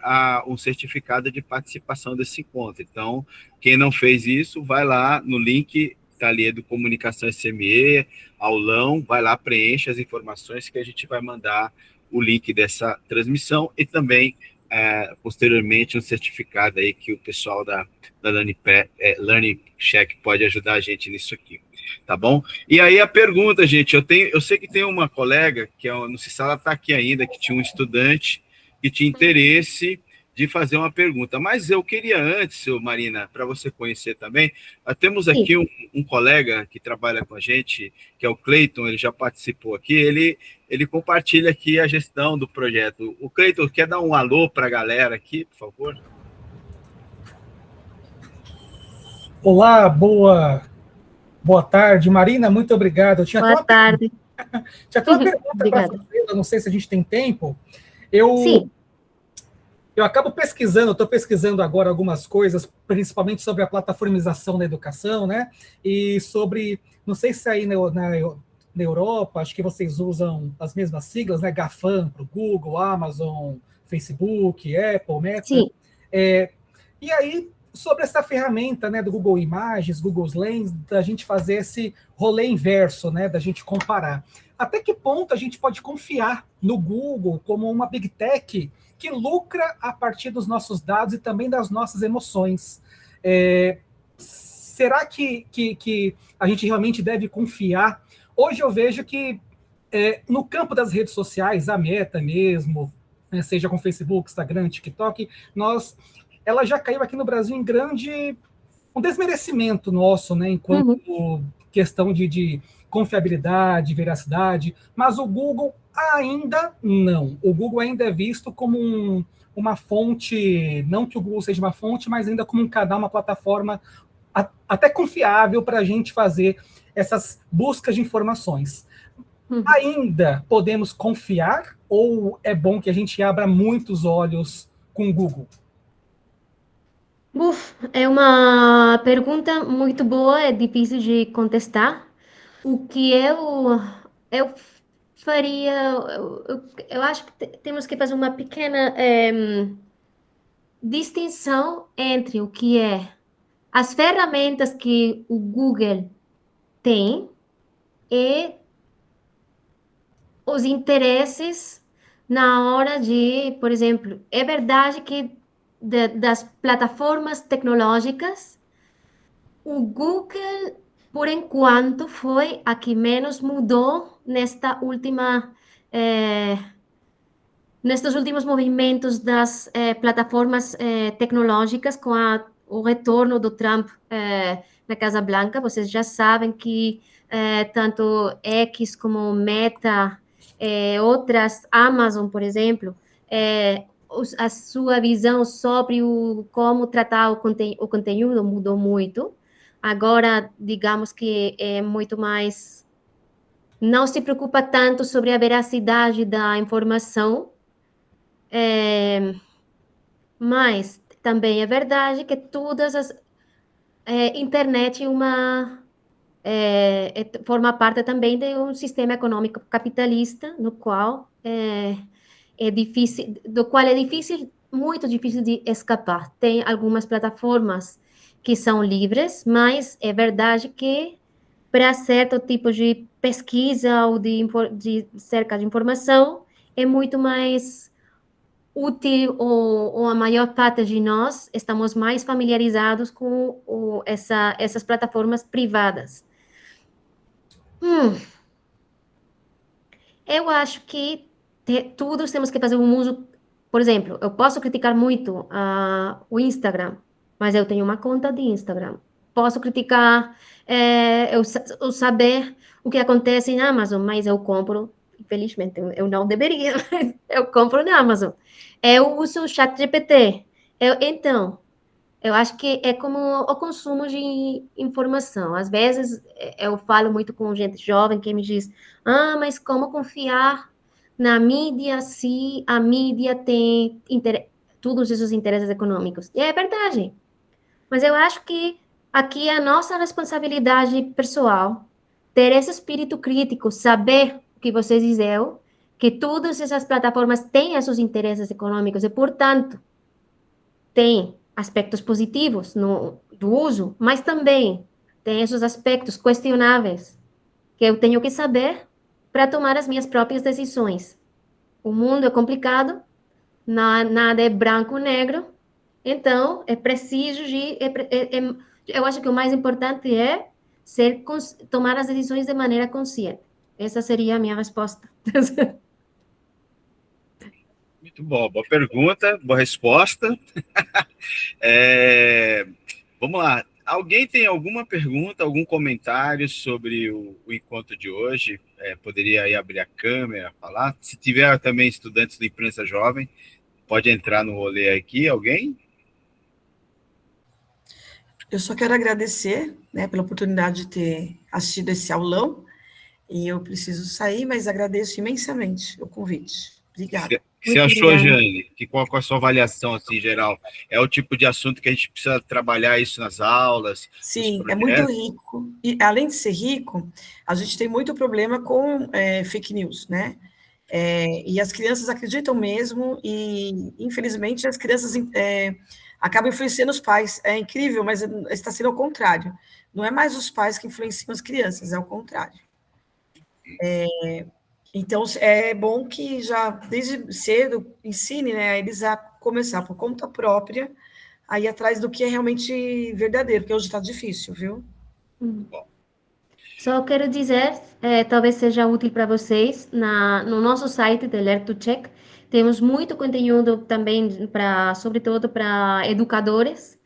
um certificado de participação desse encontro. Então, quem não fez isso, vai lá no link, está ali do Comunicação SME, aulão, vai lá, preenche as informações que a gente vai mandar o link dessa transmissão e também, posteriormente, um certificado aí que o pessoal da Learning Check pode ajudar a gente nisso aqui, tá bom? E aí a pergunta, gente, eu sei que tem uma colega, que não sei se ela está aqui ainda, que tinha um estudante que tinha interesse de fazer uma pergunta, mas eu queria antes, Marina, para você conhecer também, temos aqui um colega que trabalha com a gente, que é o Cleiton, ele já participou aqui, ele compartilha aqui a gestão do projeto. O Cleiton, quer dar um alô para a galera aqui, por favor? Olá, boa tarde, Marina, muito obrigado. Boa tarde. Tinha até uma pergunta para fazer, eu não sei se a gente tem tempo. Sim. Eu acabo pesquisando, estou pesquisando agora algumas coisas, principalmente sobre a plataformização da educação, né? E sobre, não sei se aí na Europa, acho que vocês usam as mesmas siglas, né? GAFAM para o Google, Amazon, Facebook, Apple, Meta. Sim. E aí, sobre essa ferramenta, né, do Google Imagens, Google Lens, da gente fazer esse rolê inverso, né? Da gente comparar. Até que ponto a gente pode confiar no Google como uma Big Tech que lucra a partir dos nossos dados e também das nossas emoções? Será que a gente realmente deve confiar? Hoje eu vejo que no campo das redes sociais, a Meta mesmo, né, seja com Facebook, Instagram, TikTok, ela já caiu aqui no Brasil em um desmerecimento nosso, né, enquanto questão de confiabilidade, veracidade, mas o Google ainda não. O Google ainda é visto como uma fonte, não que o Google seja uma fonte, mas ainda como um canal, uma plataforma até confiável para a gente fazer essas buscas de informações. Ainda podemos confiar ou é bom que a gente abra muitos olhos com o Google? É uma pergunta muito boa, é difícil de contestar. O que eu faria, eu acho que temos que fazer uma pequena distinção entre o que é as ferramentas que o Google tem e os interesses na hora de, por exemplo, é verdade que das plataformas tecnológicas, o Google, por enquanto, foi a que menos mudou nestes últimos movimentos das plataformas tecnológicas com o retorno do Trump na Casa Branca. Vocês já sabem que tanto X como Meta, outras, Amazon, por exemplo, a sua visão sobre como tratar o conteúdo mudou muito. Agora, digamos que é muito mais... Não se preocupa tanto sobre a veracidade da informação, mas também é verdade que todas as... internet forma parte também de um sistema econômico capitalista, no qual muito difícil de escapar. Tem algumas plataformas que são livres, mas é verdade que para certo tipo de pesquisa ou de cerca de informação é muito mais útil, ou a maior parte de nós estamos mais familiarizados com essas plataformas privadas. Eu acho que todos temos que fazer um uso. Por exemplo, eu posso criticar muito o Instagram, mas eu tenho uma conta de Instagram. posso criticar o saber o que acontece na Amazon, mas eu compro, infelizmente, eu não deveria, mas eu compro na Amazon. Eu uso o ChatGPT. Então, eu acho que é como o consumo de informação. Às vezes, eu falo muito com gente jovem que me diz, mas como confiar na mídia se a mídia tem todos esses interesses econômicos? E é verdade. Mas eu acho que aqui é a nossa responsabilidade pessoal ter esse espírito crítico, saber o que vocês disseram, que todas essas plataformas têm esses interesses econômicos e, portanto, tem aspectos positivos do uso, mas também tem esses aspectos questionáveis que eu tenho que saber para tomar as minhas próprias decisões. O mundo é complicado, nada é branco ou negro, então é preciso eu acho que o mais importante é tomar as decisões de maneira consciente. Essa seria a minha resposta. Muito bom, boa pergunta, boa resposta. É, vamos lá. Alguém tem alguma pergunta, algum comentário sobre o encontro de hoje? Poderia aí abrir a câmera, falar. Se tiver também estudantes da imprensa jovem, pode entrar no rolê aqui, alguém? Eu só quero agradecer, né, pela oportunidade de ter assistido esse aulão, e eu preciso sair, mas agradeço imensamente o convite. Obrigada. O que você achou, Jane? Qual a sua avaliação, assim, geral? É o tipo de assunto que a gente precisa trabalhar isso nas aulas? Sim, é muito rico. E, além de ser rico, a gente tem muito problema com fake news, né? E as crianças acreditam mesmo, e, infelizmente, as crianças acabam influenciando os pais. É incrível, mas está sendo ao contrário. Não é mais os pais que influenciam as crianças, é o contrário. Então, é bom que já, desde cedo, ensine, né, eles a começar por conta própria, a ir atrás do que é realmente verdadeiro, porque hoje está difícil, viu? Só quero dizer, talvez seja útil para vocês, no nosso site de Learn to Check, temos muito conteúdo também, sobretudo para educadores,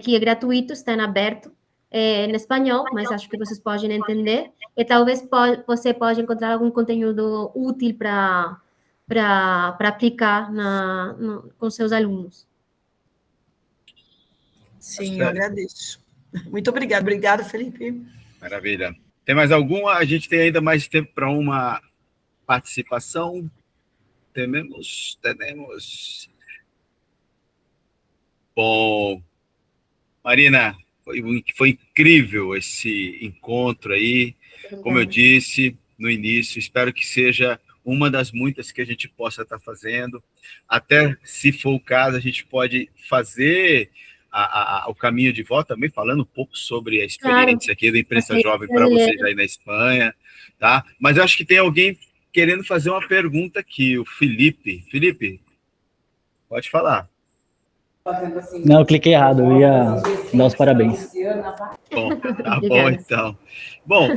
que é gratuito, está em aberto, em espanhol, mas acho que vocês podem entender, e talvez você pode encontrar algum conteúdo útil para aplicar com seus alunos. Sim, eu agradeço. Muito obrigada. Obrigada, Felipe. Maravilha. Tem mais alguma? A gente tem ainda mais tempo para uma participação? Temos. Bom, Marina, foi incrível esse encontro aí. Como eu disse no início, espero que seja uma das muitas que a gente possa estar fazendo. Até, se for o caso, a gente pode fazer o caminho de volta também, falando um pouco sobre a experiência aqui da imprensa jovem para vocês aí na Espanha, tá? Mas eu acho que tem alguém querendo fazer uma pergunta aqui, o Felipe. Felipe, pode falar. Não, eu cliquei errado, eu ia dar os parabéns. Bom, tá bom, então. Bom,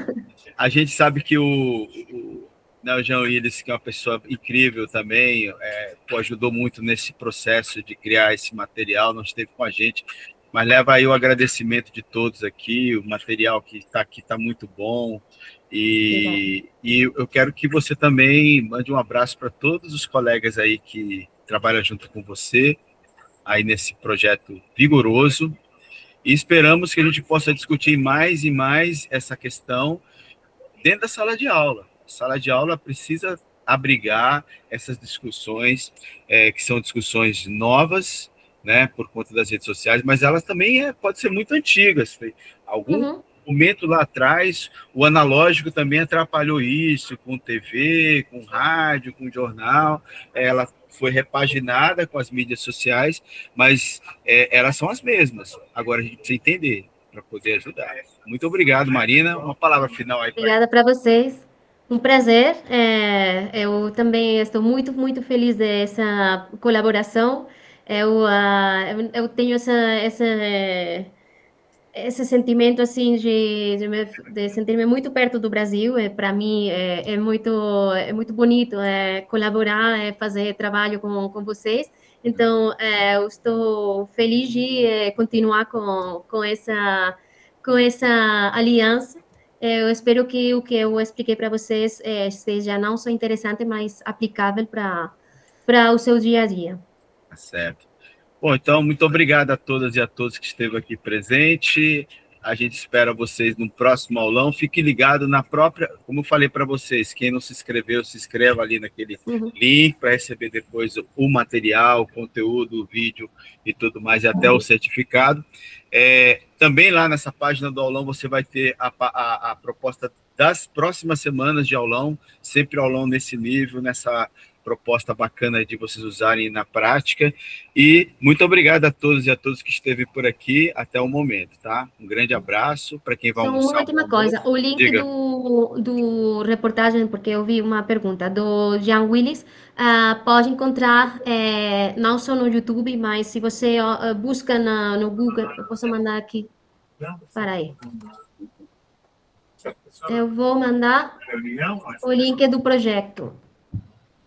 a gente sabe que o João Willis, que é uma pessoa incrível também, ajudou muito nesse processo de criar esse material, não esteve com a gente, mas leva aí o agradecimento de todos aqui, o material que está aqui está muito bom, e eu quero que você também mande um abraço para todos os colegas aí que trabalham junto com você, aí nesse projeto vigoroso, e esperamos que a gente possa discutir mais e mais essa questão dentro da sala de aula. A sala de aula precisa abrigar essas discussões, que são discussões novas, né, por conta das redes sociais, mas elas também podem ser muito antigas. Algum momento lá atrás, o analógico também atrapalhou isso, com TV, com rádio, com jornal, ela foi repaginada com as mídias sociais, mas elas são as mesmas. Agora a gente precisa entender para poder ajudar. Muito obrigado, Marina. Uma palavra final aí. Obrigada para vocês. Um prazer. Eu também estou muito, muito feliz dessa colaboração. Eu tenho esse sentimento assim de sentir-me muito perto do Brasil. Para mim é muito bonito colaborar, fazer trabalho com vocês. Então eu estou feliz de continuar com com essa aliança. Eu espero que o que eu expliquei para vocês seja não só interessante, mas aplicável para o seu dia a dia. Tá certo. Bom, então, muito obrigado a todas e a todos que esteve aqui presente. A gente espera vocês no próximo aulão. Fique ligado na própria, como eu falei para vocês, quem não se inscreveu, se inscreva ali naquele link para receber depois o material, o conteúdo, o vídeo e tudo mais, e até o certificado. Também lá nessa página do aulão você vai ter a proposta das próximas semanas de aulão, sempre aulão nesse nível, nessa proposta bacana de vocês usarem na prática. E muito obrigado a todos e a todos que esteve por aqui até o momento, tá? Um grande abraço para quem vai almoçar. Uma última coisa, o link do reportagem, porque eu vi uma pergunta, do Jean Willis, pode encontrar não só no YouTube, mas se você busca no Google, eu posso mandar aqui. Para aí. Eu vou mandar o link do projeto,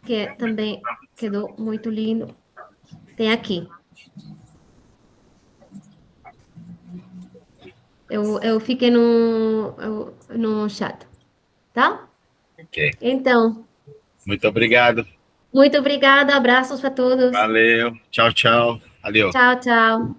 que também quedou muito lindo. Tem aqui. Eu fiquei no chat, tá? Ok. Então. Muito obrigado. Muito obrigada, abraços para todos. Valeu. Tchau, tchau. Valeu. Tchau, tchau.